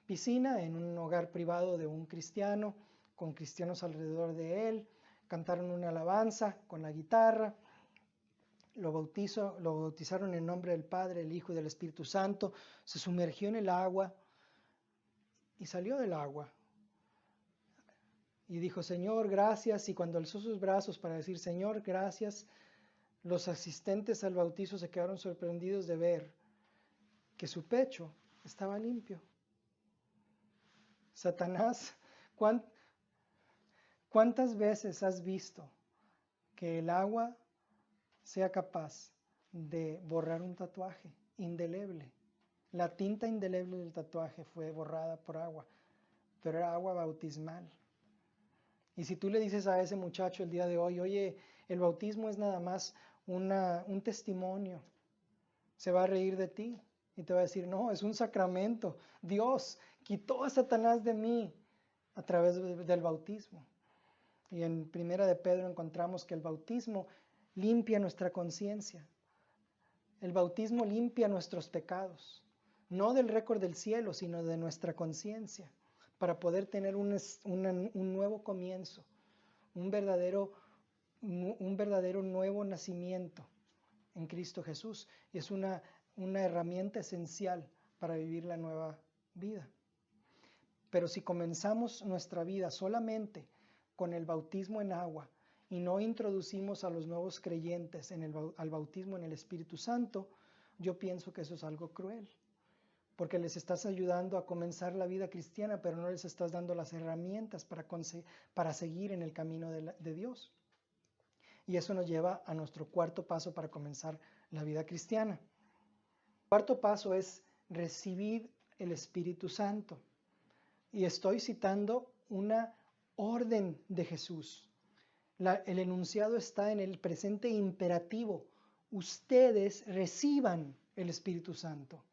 piscina, en un hogar privado de un cristiano, con cristianos alrededor de él. Cantaron una alabanza con la guitarra. Lo bautizaron en nombre del Padre, el Hijo y del Espíritu Santo. Se sumergió en el agua y salió del agua. Y dijo: Señor, gracias. Y cuando alzó sus brazos para decir: Señor, gracias, los asistentes al bautizo se quedaron sorprendidos de ver que su pecho estaba limpio. Satanás, ¿cuántas veces has visto que el agua sea capaz de borrar un tatuaje indeleble? La tinta indeleble del tatuaje fue borrada por agua, pero era agua bautismal. Y si tú le dices a ese muchacho el día de hoy: oye, el bautismo es nada más un testimonio, se va a reír de ti y te va a decir: no, es un sacramento. Dios quitó a Satanás de mí a través del bautismo. Y en Primera de Pedro encontramos que el bautismo limpia nuestra conciencia. El bautismo limpia nuestros pecados, no del récord del cielo, sino de nuestra conciencia, para poder tener un nuevo comienzo, un verdadero nuevo nacimiento en Cristo Jesús. Y es una herramienta esencial para vivir la nueva vida. Pero si comenzamos nuestra vida solamente con el bautismo en agua y no introducimos a los nuevos creyentes al bautismo en el Espíritu Santo, yo pienso que eso es algo cruel, porque les estás ayudando a comenzar la vida cristiana, pero no les estás dando las herramientas para seguir en el camino de Dios. Y eso nos lleva a nuestro cuarto paso para comenzar la vida cristiana. El cuarto paso es recibir el Espíritu Santo. Y estoy citando una orden de Jesús. El enunciado está en el presente imperativo: ustedes reciban el Espíritu Santo.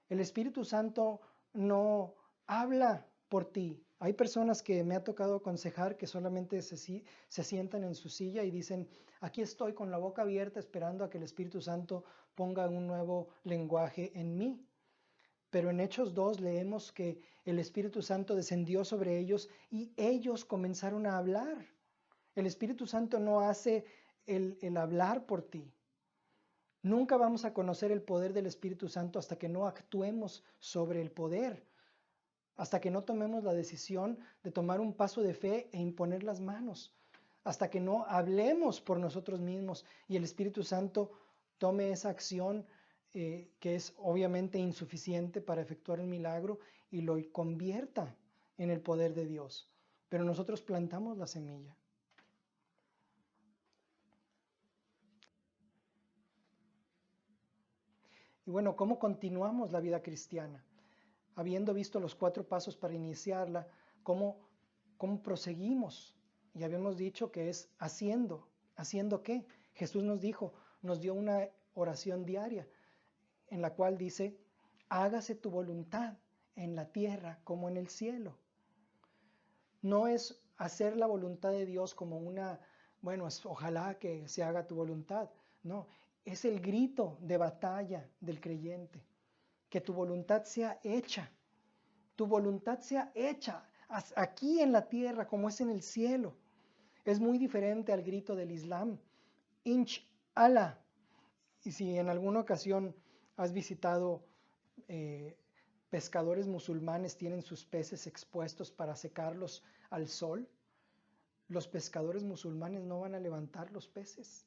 El Espíritu Santo no habla por ti. Hay personas que me ha tocado aconsejar que solamente se sientan en su silla y dicen: aquí estoy con la boca abierta esperando a que el Espíritu Santo ponga un nuevo lenguaje en mí. Pero en Hechos 2 leemos que el Espíritu Santo descendió sobre ellos y ellos comenzaron a hablar. El Espíritu Santo no hace el hablar por ti. Nunca vamos a conocer el poder del Espíritu Santo hasta que no actuemos sobre el poder, hasta que no tomemos la decisión de tomar un paso de fe e imponer las manos, hasta que no hablemos por nosotros mismos y el Espíritu Santo tome esa acción que es obviamente insuficiente para efectuar un milagro y lo convierta en el poder de Dios. Pero nosotros plantamos la semilla. Y bueno, ¿cómo continuamos la vida cristiana? Habiendo visto los 4 pasos para iniciarla, ¿cómo proseguimos? Y habíamos dicho que es haciendo. ¿Haciendo qué? Jesús nos dio una oración diaria en la cual dice: hágase tu voluntad en la tierra como en el cielo. No es hacer la voluntad de Dios como ojalá que se haga tu voluntad. No, es el grito de batalla del creyente. Que tu voluntad sea hecha. Tu voluntad sea hecha aquí en la tierra como es en el cielo. Es muy diferente al grito del Islam. Inch Allah. Y si en alguna ocasión has visitado pescadores musulmanes, tienen sus peces expuestos para secarlos al sol, los pescadores musulmanes no van a levantar los peces.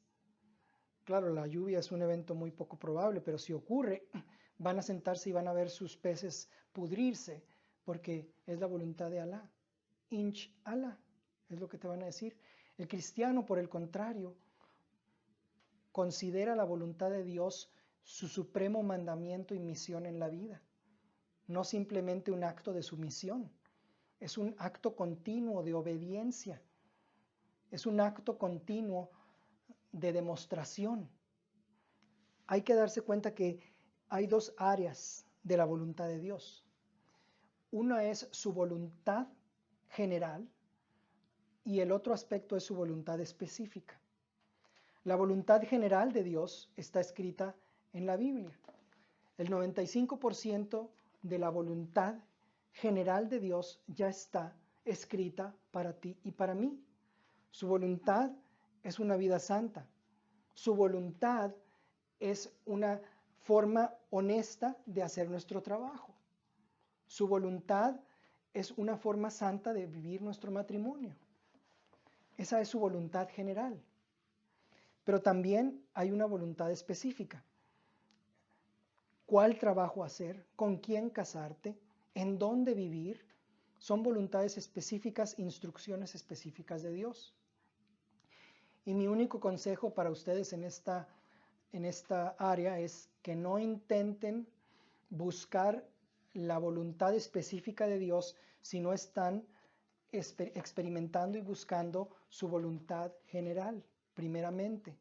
Claro, la lluvia es un evento muy poco probable, pero si ocurre, van a sentarse y van a ver sus peces pudrirse, porque es la voluntad de Alá. Inch Allah, es lo que te van a decir. El cristiano, por el contrario, considera la voluntad de Dios su supremo mandamiento y misión en la vida. No simplemente un acto de sumisión, es un acto continuo de obediencia, es un acto continuo de demostración. Hay que darse cuenta que hay dos áreas de la voluntad de Dios. Una es su voluntad general y el otro aspecto es su voluntad específica. La voluntad general de Dios está escrita en la Biblia. El 95% de la voluntad general de Dios ya está escrita para ti y para mí. Su voluntad es una vida santa. Su voluntad es una forma honesta de hacer nuestro trabajo. Su voluntad es una forma santa de vivir nuestro matrimonio. Esa es su voluntad general. Pero también hay una voluntad específica. ¿Cuál trabajo hacer? ¿Con quién casarte? ¿En dónde vivir? Son voluntades específicas, instrucciones específicas de Dios. Y mi único consejo para ustedes en esta área es que no intenten buscar la voluntad específica de Dios si no están experimentando y buscando su voluntad general, primeramente.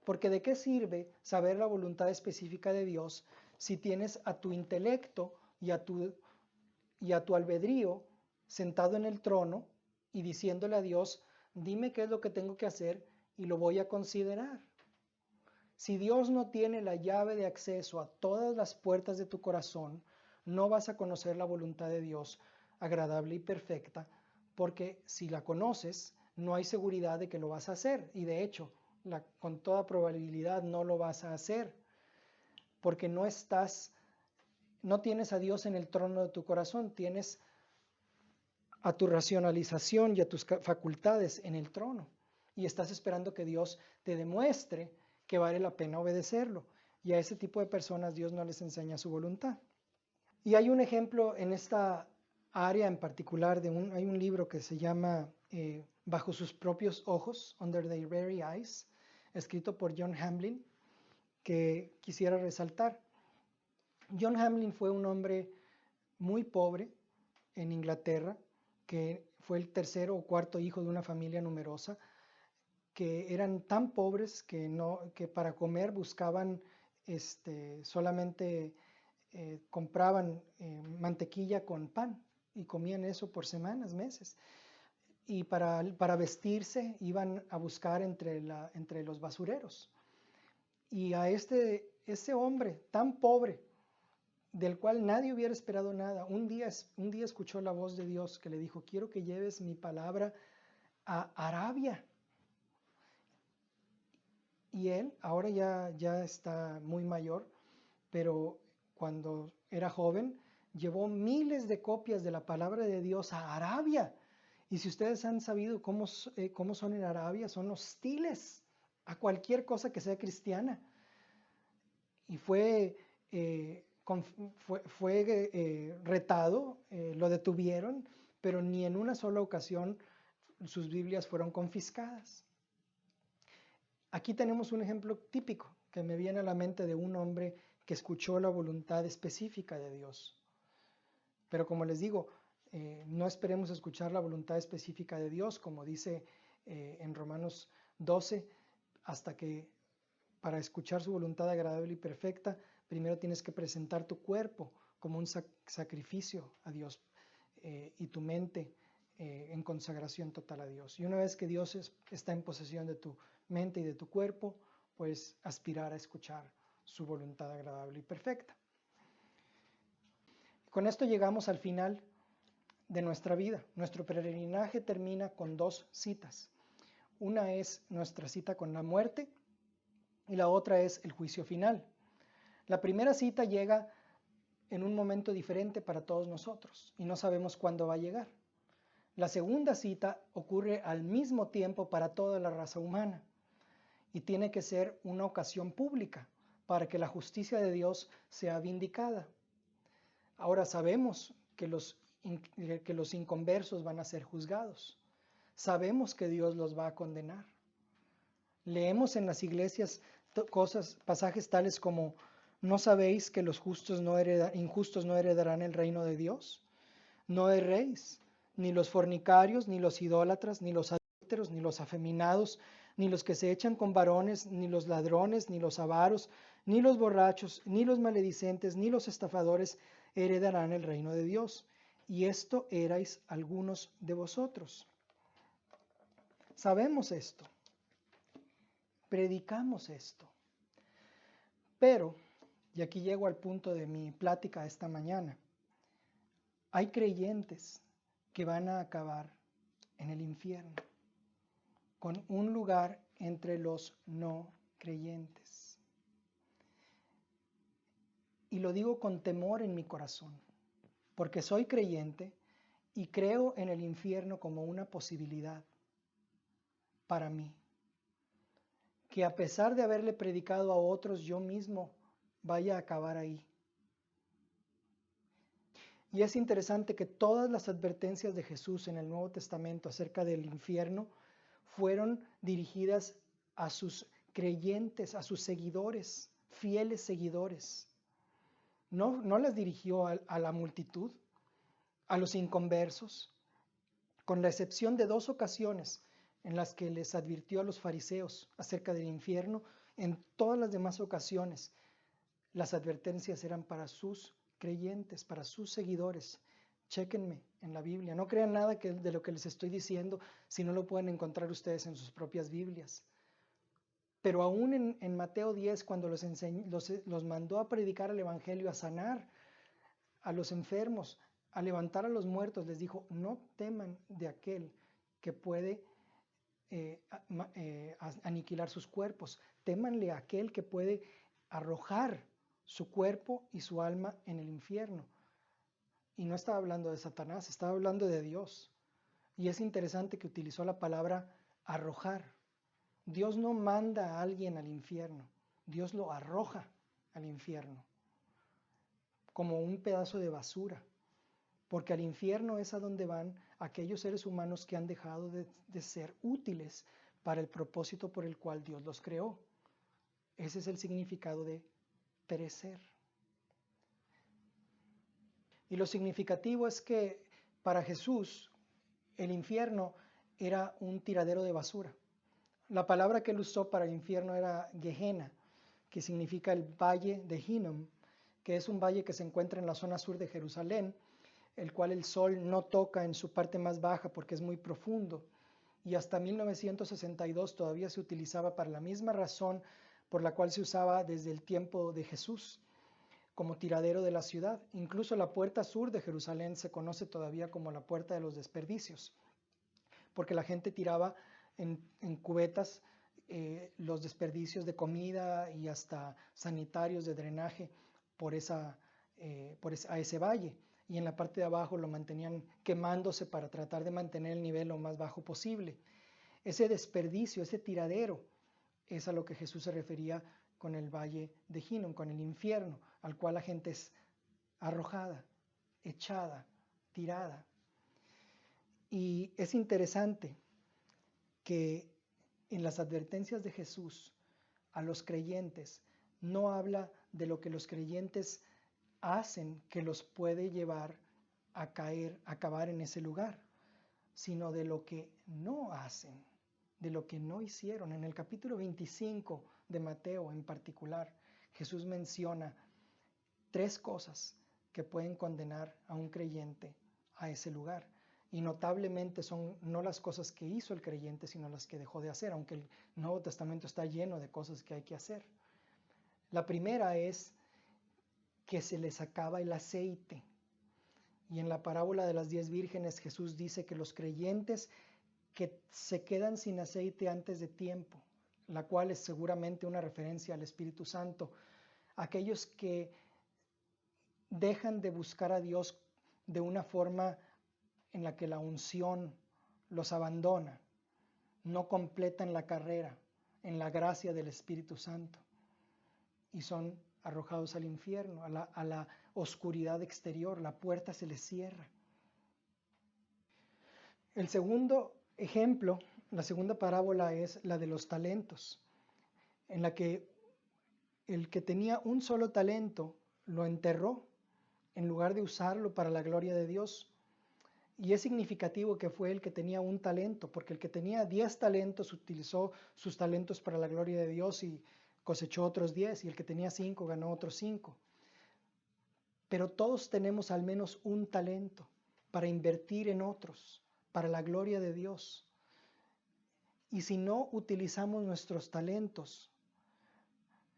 Porque ¿de qué sirve saber la voluntad específica de Dios si tienes a tu intelecto y a tu albedrío sentado en el trono y diciéndole a Dios, dime qué es lo que tengo que hacer y lo voy a considerar? Si Dios no tiene la llave de acceso a todas las puertas de tu corazón, no vas a conocer la voluntad de Dios agradable y perfecta, porque si la conoces, no hay seguridad de que lo vas a hacer. Y de hecho, con toda probabilidad no lo vas a hacer, porque no tienes a Dios en el trono de tu corazón, tienes a tu racionalización y a tus facultades en el trono. Y estás esperando que Dios te demuestre que vale la pena obedecerlo. Y a ese tipo de personas Dios no les enseña su voluntad. Y hay un ejemplo en esta área en particular, hay un libro que se llama Bajo sus propios ojos, Under Their Very Eyes, escrito por John Hamblin, que quisiera resaltar. John Hamblin fue un hombre muy pobre en Inglaterra, que fue el tercero o cuarto hijo de una familia numerosa, que eran tan pobres que para comer buscaban solamente compraban mantequilla con pan y comían eso por semanas, meses. Y para vestirse iban a buscar entre los basureros. Y a ese hombre tan pobre, del cual nadie hubiera esperado nada, un día escuchó la voz de Dios que le dijo, quiero que lleves mi palabra a Arabia. Y él ahora ya está muy mayor, pero cuando era joven llevó miles de copias de la palabra de Dios a Arabia. Y si ustedes han sabido cómo son en Arabia, son hostiles a cualquier cosa que sea cristiana. Y fue retado, lo detuvieron, pero ni en una sola ocasión sus Biblias fueron confiscadas. Aquí tenemos un ejemplo típico que me viene a la mente de un hombre que escuchó la voluntad específica de Dios. Pero como les digo, no esperemos escuchar la voluntad específica de Dios, como dice en Romanos 12, hasta que para escuchar su voluntad agradable y perfecta, primero tienes que presentar tu cuerpo como un sacrificio a Dios y tu mente en consagración total a Dios. Y una vez que Dios está en posesión de tu mente y de tu cuerpo, pues aspirar a escuchar su voluntad agradable y perfecta. Con esto llegamos al final de nuestra vida. Nuestro peregrinaje termina con 2 citas. Una es nuestra cita con la muerte y la otra es el juicio final. La primera cita llega en un momento diferente para todos nosotros y no sabemos cuándo va a llegar. La segunda cita ocurre al mismo tiempo para toda la raza humana y tiene que ser una ocasión pública para que la justicia de Dios sea vindicada. Ahora sabemos que los inconversos van a ser juzgados. Sabemos que Dios los va a condenar. Leemos en las iglesias pasajes tales como: ¿no sabéis que los injustos no heredarán el reino de Dios? No erréis, ni los fornicarios, ni los idólatras, ni los adúlteros, ni los afeminados, ni los que se echan con varones, ni los ladrones, ni los avaros, ni los borrachos, ni los maledicentes, ni los estafadores heredarán el reino de Dios. Y esto erais algunos de vosotros. Sabemos esto, predicamos esto, pero, y aquí llego al punto de mi plática esta mañana, hay creyentes que van a acabar en el infierno, con un lugar entre los no creyentes. Y lo digo con temor en mi corazón, porque soy creyente y creo en el infierno como una posibilidad para mí. Que a pesar de haberle predicado a otros, yo mismo vaya a acabar ahí. Y es interesante que todas las advertencias de Jesús en el Nuevo Testamento acerca del infierno fueron dirigidas a sus creyentes, a sus seguidores, fieles seguidores. No las dirigió a la multitud, a los inconversos, con la excepción de 2 ocasiones en las que les advirtió a los fariseos acerca del infierno. En todas las demás ocasiones, las advertencias eran para sus creyentes, para sus seguidores. Chéquenme en la Biblia. No crean nada de lo que les estoy diciendo si no lo pueden encontrar ustedes en sus propias Biblias. Pero aún en Mateo 10, cuando los mandó a predicar el Evangelio, a sanar a los enfermos, a levantar a los muertos, les dijo: no teman de aquel que puede aniquilar sus cuerpos, témanle a aquel que puede arrojar su cuerpo y su alma en el infierno. Y no estaba hablando de Satanás, estaba hablando de Dios. Y es interesante que utilizó la palabra arrojar. Dios no manda a alguien al infierno, Dios lo arroja al infierno como un pedazo de basura, porque al infierno es a donde van aquellos seres humanos que han dejado de ser útiles para el propósito por el cual Dios los creó. Ese es el significado de perecer. Y lo significativo es que para Jesús el infierno era un tiradero de basura. La palabra que él usó para el infierno era Gehenna, que significa el valle de Hinnom, que es un valle que se encuentra en la zona sur de Jerusalén, el cual el sol no toca en su parte más baja porque es muy profundo. Y hasta 1962 todavía se utilizaba para la misma razón por la cual se usaba desde el tiempo de Jesús, como tiradero de la ciudad. Incluso la puerta sur de Jerusalén se conoce todavía como la puerta de los desperdicios, porque la gente tiraba en cubetas los desperdicios de comida y hasta sanitarios de drenaje a ese valle. Y en la parte de abajo lo mantenían quemándose para tratar de mantener el nivel lo más bajo posible. Ese desperdicio, ese tiradero, es a lo que Jesús se refería con el valle de Hinnom, con el infierno, al cual la gente es arrojada, echada, tirada. Y es interesante que en las advertencias de Jesús a los creyentes no habla de lo que los creyentes hacen que los puede llevar a acabar en ese lugar, sino de lo que no hacen, de lo que no hicieron. En el capítulo 25 de Mateo en particular, Jesús menciona 3 cosas que pueden condenar a un creyente a ese lugar. y notablemente son no las cosas que hizo el creyente, sino las que dejó de hacer, aunque el Nuevo Testamento está lleno de cosas que hay que hacer. La primera es que se les acaba el aceite. Y en la parábola de las 10 vírgenes Jesús dice que los creyentes que se quedan sin aceite antes de tiempo, la cual es seguramente una referencia al Espíritu Santo, aquellos que dejan de buscar a Dios de una forma en la que la unción los abandona, no completan la carrera en la gracia del Espíritu Santo y son arrojados al infierno, a la oscuridad exterior, la puerta se les cierra. El segundo ejemplo, la segunda parábola es la de los talentos, en la que el que tenía un solo talento lo enterró en lugar de usarlo para la gloria de Dios. Y es significativo que fue el que tenía un talento, porque el que tenía 10 talentos utilizó sus talentos para la gloria de Dios y cosechó otros 10, y el que tenía 5 ganó otros 5. Pero todos tenemos al menos un talento para invertir en otros, para la gloria de Dios. Y si no utilizamos nuestros talentos,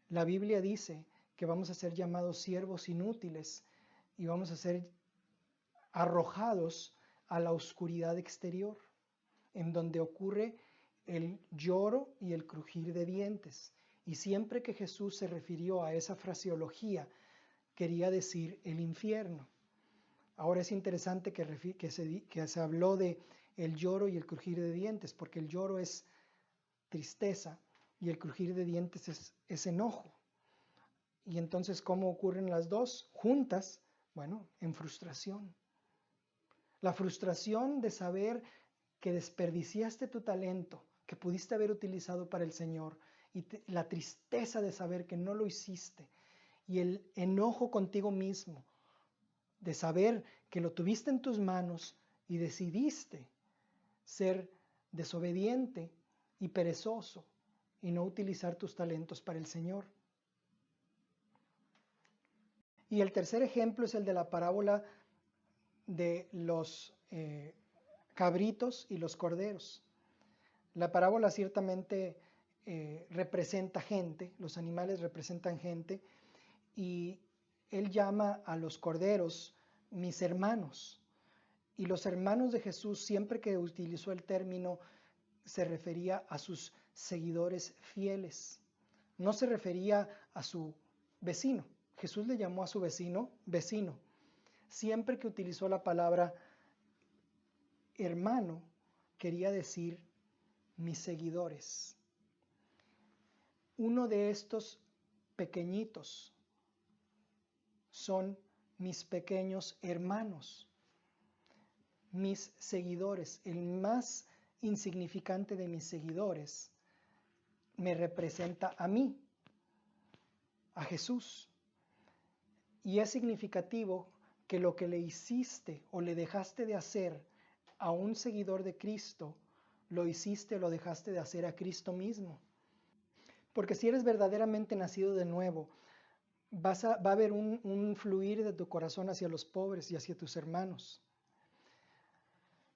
la Biblia dice que vamos a ser llamados siervos inútiles y vamos a ser arrojados a la oscuridad exterior, en donde ocurre el lloro y el crujir de dientes. Y siempre que Jesús se refirió a esa fraseología, quería decir el infierno. Ahora es interesante que se habló de el lloro y el crujir de dientes, porque el lloro es tristeza y el crujir de dientes es enojo. Y entonces, ¿cómo ocurren las dos juntas? Bueno, en frustración. La frustración de saber que desperdiciaste tu talento, que pudiste haber utilizado para el Señor, y la tristeza de saber que no lo hiciste, y el enojo contigo mismo, de saber que lo tuviste en tus manos y decidiste ser desobediente y perezoso y no utilizar tus talentos para el Señor. Y el tercer ejemplo es el de la parábola de los cabritos y los corderos. La parábola ciertamente representa gente, los animales representan gente, y él llama a los corderos mis hermanos. Y los hermanos de Jesús, siempre que utilizó el término, se refería a sus seguidores fieles. No se refería a su vecino. Jesús le llamó a su vecino, vecino. Siempre que utilizó la palabra hermano, quería decir mis seguidores. Uno de estos pequeñitos son mis pequeños hermanos, mis seguidores. El más insignificante de mis seguidores me representa a mí, a Jesús. Y es significativo que lo que le hiciste o le dejaste de hacer a un seguidor de Cristo, lo hiciste o lo dejaste de hacer a Cristo mismo. Porque si eres verdaderamente nacido de nuevo, va a haber un fluir de tu corazón hacia los pobres y hacia tus hermanos.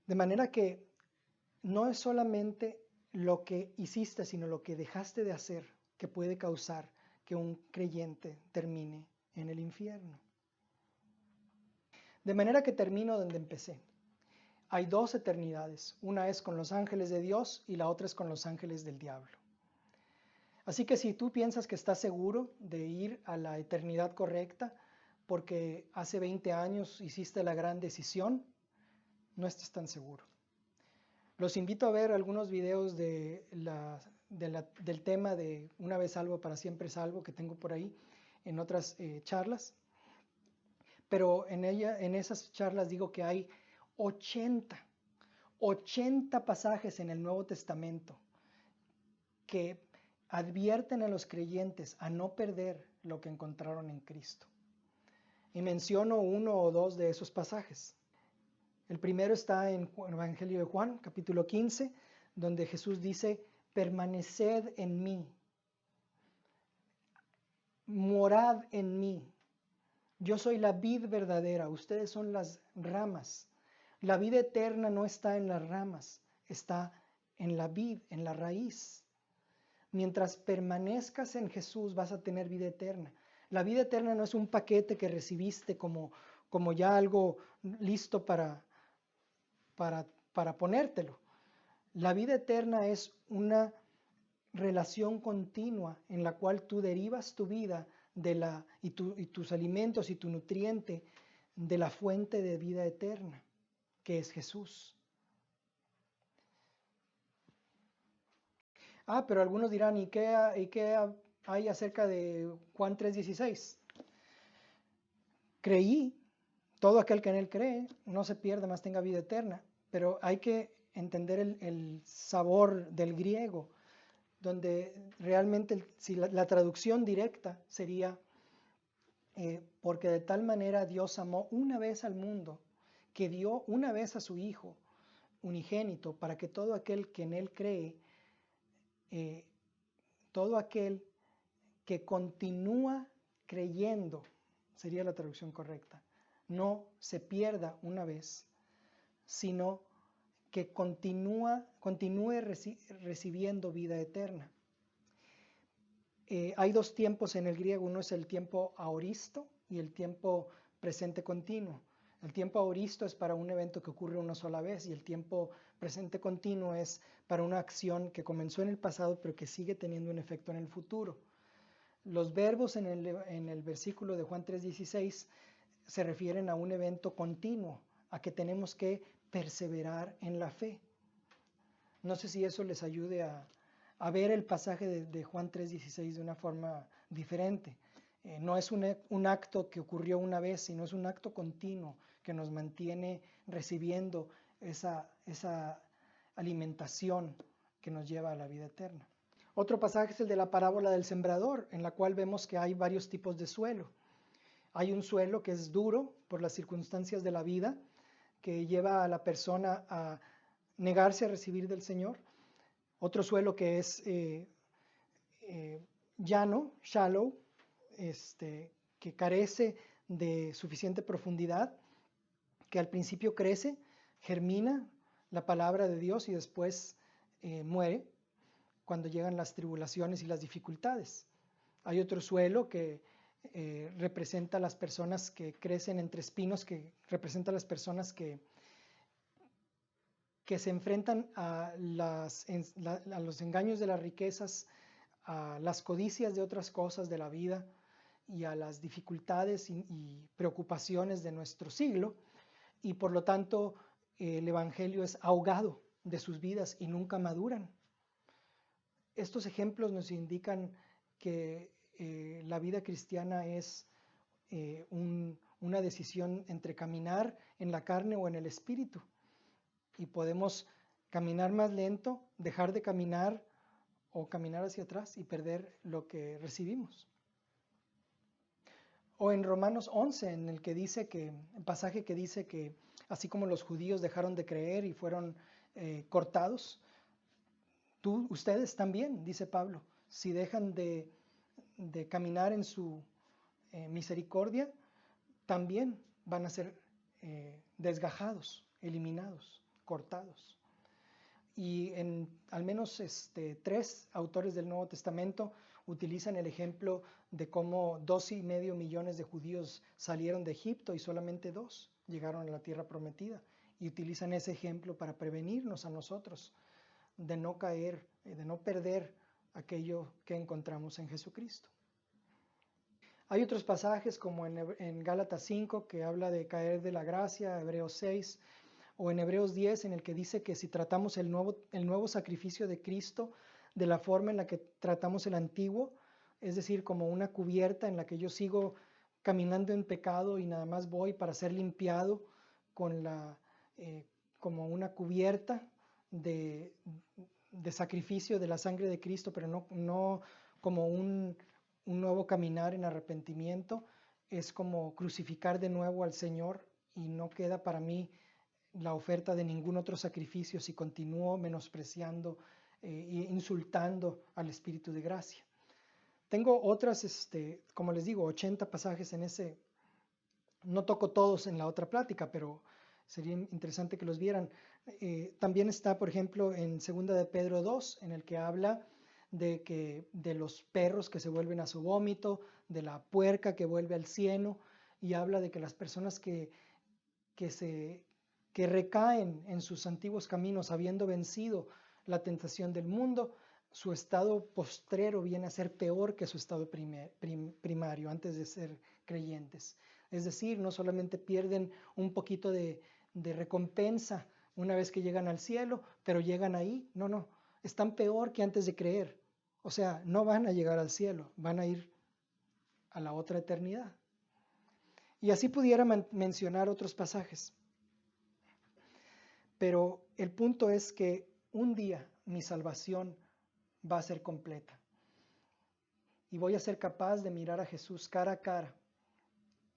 De manera que no es solamente lo que hiciste, sino lo que dejaste de hacer que puede causar que un creyente termine en el infierno. De manera que termino donde empecé. Hay dos eternidades. Una es con los ángeles de Dios y la otra es con los ángeles del diablo. Así que si tú piensas que estás seguro de ir a la eternidad correcta porque hace 20 años hiciste la gran decisión, no estás tan seguro. Los invito a ver algunos videos del tema de una vez salvo, para siempre salvo, que tengo por ahí en otras charlas. Pero en esas charlas digo que hay 80 pasajes en el Nuevo Testamento que advierten a los creyentes a no perder lo que encontraron en Cristo. Y menciono uno o dos de esos pasajes. El primero está en el Evangelio de Juan, capítulo 15, donde Jesús dice, permaneced en mí, morad en mí. Yo soy la vid verdadera, ustedes son las ramas. La vida eterna no está en las ramas, está en la vid, en la raíz. Mientras permanezcas en Jesús vas a tener vida eterna. La vida eterna no es un paquete que recibiste como ya algo listo para ponértelo. La vida eterna es una relación continua en la cual tú derivas tu vida y tus alimentos y tu nutriente de la fuente de vida eterna, que es Jesús. Pero algunos dirán, ¿y qué hay acerca de Juan 3:16? Creí, todo aquel que en él cree, no se pierda, mas tenga vida eterna. Pero hay que entender el sabor del griego, donde realmente si la traducción directa sería, porque de tal manera Dios amó una vez al mundo, que dio una vez a su Hijo unigénito, para que todo aquel que en él cree, todo aquel que continúa creyendo, sería la traducción correcta, no se pierda una vez, sino que continúe recibiendo vida eterna. Hay dos tiempos en el griego, uno es el tiempo aoristo y el tiempo presente continuo. El tiempo aoristo es para un evento que ocurre una sola vez y el tiempo presente continuo es para una acción que comenzó en el pasado pero que sigue teniendo un efecto en el futuro. Los verbos en el versículo de Juan 3:16 se refieren a un evento continuo, a que tenemos que perseverar en la fe. No sé si eso les ayude a ver el pasaje de Juan 3:16 de una forma diferente. No es un acto que ocurrió una vez, sino es un acto continuo que nos mantiene recibiendo esa alimentación que nos lleva a la vida eterna. Otro pasaje es el de la parábola del sembrador, en la cual vemos que hay varios tipos de suelo. Hay un suelo que es duro por las circunstancias de la vida, que lleva a la persona a negarse a recibir del Señor. Otro suelo que es llano, shallow, que carece de suficiente profundidad, que al principio crece, germina la palabra de Dios y después muere cuando llegan las tribulaciones y las dificultades. Hay otro suelo que representa a las personas que crecen entre espinos, que representa a las personas que se enfrentan a los engaños de las riquezas, a las codicias de otras cosas de la vida y a las dificultades y preocupaciones de nuestro siglo, y por lo tanto el Evangelio es ahogado de sus vidas y nunca maduran. Estos ejemplos nos indican que la vida cristiana es una decisión entre caminar en la carne o en el espíritu. Y podemos caminar más lento, dejar de caminar o caminar hacia atrás y perder lo que recibimos. O en Romanos 11, en el pasaje que dice que así como los judíos dejaron de creer y fueron cortados, ustedes también, dice Pablo, si dejan de caminar en su misericordia, también van a ser desgajados, eliminados, cortados. Y al menos 3 autores del Nuevo Testamento utilizan el ejemplo de cómo 2,5 millones de judíos salieron de Egipto y solamente 2 llegaron a la tierra prometida. Y utilizan ese ejemplo para prevenirnos a nosotros de no caer, de no perder aquello que encontramos en Jesucristo. Hay otros pasajes como en Gálatas 5 que habla de caer de la gracia, Hebreos 6, o en Hebreos 10 en el que dice que si tratamos el nuevo sacrificio de Cristo de la forma en la que tratamos el antiguo, es decir, como una cubierta en la que yo sigo caminando en pecado y nada más voy para ser limpiado como una cubierta de sacrificio de la sangre de Cristo, pero no como un nuevo caminar en arrepentimiento, es como crucificar de nuevo al Señor y no queda para mí la oferta de ningún otro sacrificio si continúo menospreciando e insultando al Espíritu de gracia. Tengo otras, como les digo, 80 pasajes en ese. No toco todos en la otra plática, pero Sería interesante que los vieran. También está, por ejemplo, en 2 de Pedro 2, en el que habla de los perros que se vuelven a su vómito, de la puerca que vuelve al cieno, y habla de que las personas que recaen en sus antiguos caminos, habiendo vencido la tentación del mundo, su estado postrero viene a ser peor que su estado primario, antes de ser creyentes. Es decir, no solamente pierden un poquito de recompensa una vez que llegan al cielo, pero llegan ahí. No, están peor que antes de creer. O sea, no van a llegar al cielo, van a ir a la otra eternidad. Y así pudiera mencionar otros pasajes. Pero el punto es que un día mi salvación va a ser completa. Y voy a ser capaz de mirar a Jesús cara a cara.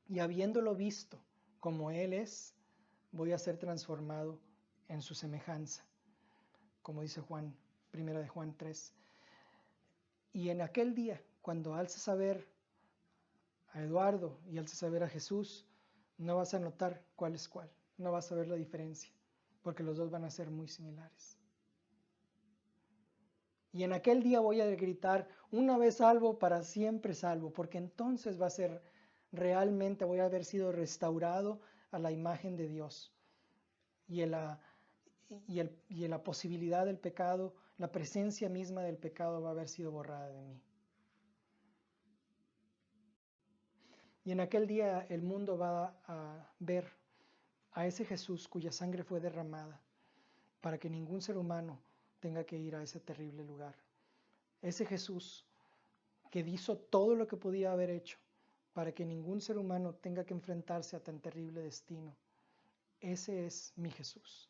Y habiéndolo visto como Él es, voy a ser transformado en su semejanza. Como dice Juan, 1 de Juan 3. Y en aquel día, cuando alces a ver a Eduardo y alces a ver a Jesús, no vas a notar cuál es cuál. No vas a ver la diferencia, porque los dos van a ser muy similares. Y en aquel día voy a gritar, una vez salvo, para siempre salvo, porque entonces va a ser realmente, voy a haber sido restaurado a la imagen de Dios. Y en la posibilidad del pecado, la presencia misma del pecado va a haber sido borrada de mí. Y en aquel día el mundo va a ver a ese Jesús cuya sangre fue derramada para que ningún ser humano tenga que ir a ese terrible lugar. Ese Jesús que hizo todo lo que podía haber hecho para que ningún ser humano tenga que enfrentarse a tan terrible destino. Ese es mi Jesús.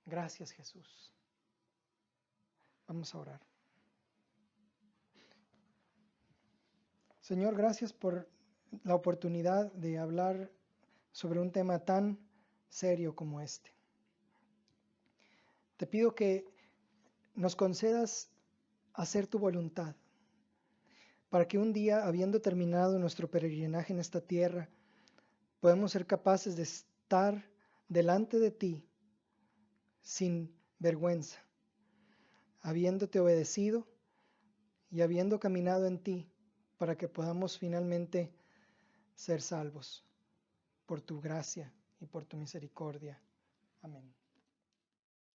Gracias, Jesús. Vamos a orar. Señor, gracias por la oportunidad de hablar sobre un tema tan serio como este. Te pido que nos concedas hacer tu voluntad, para que un día, habiendo terminado nuestro peregrinaje en esta tierra, podamos ser capaces de estar delante de ti sin vergüenza, habiéndote obedecido y habiendo caminado en ti, para que podamos finalmente ser salvos por tu gracia y por tu misericordia. Amén.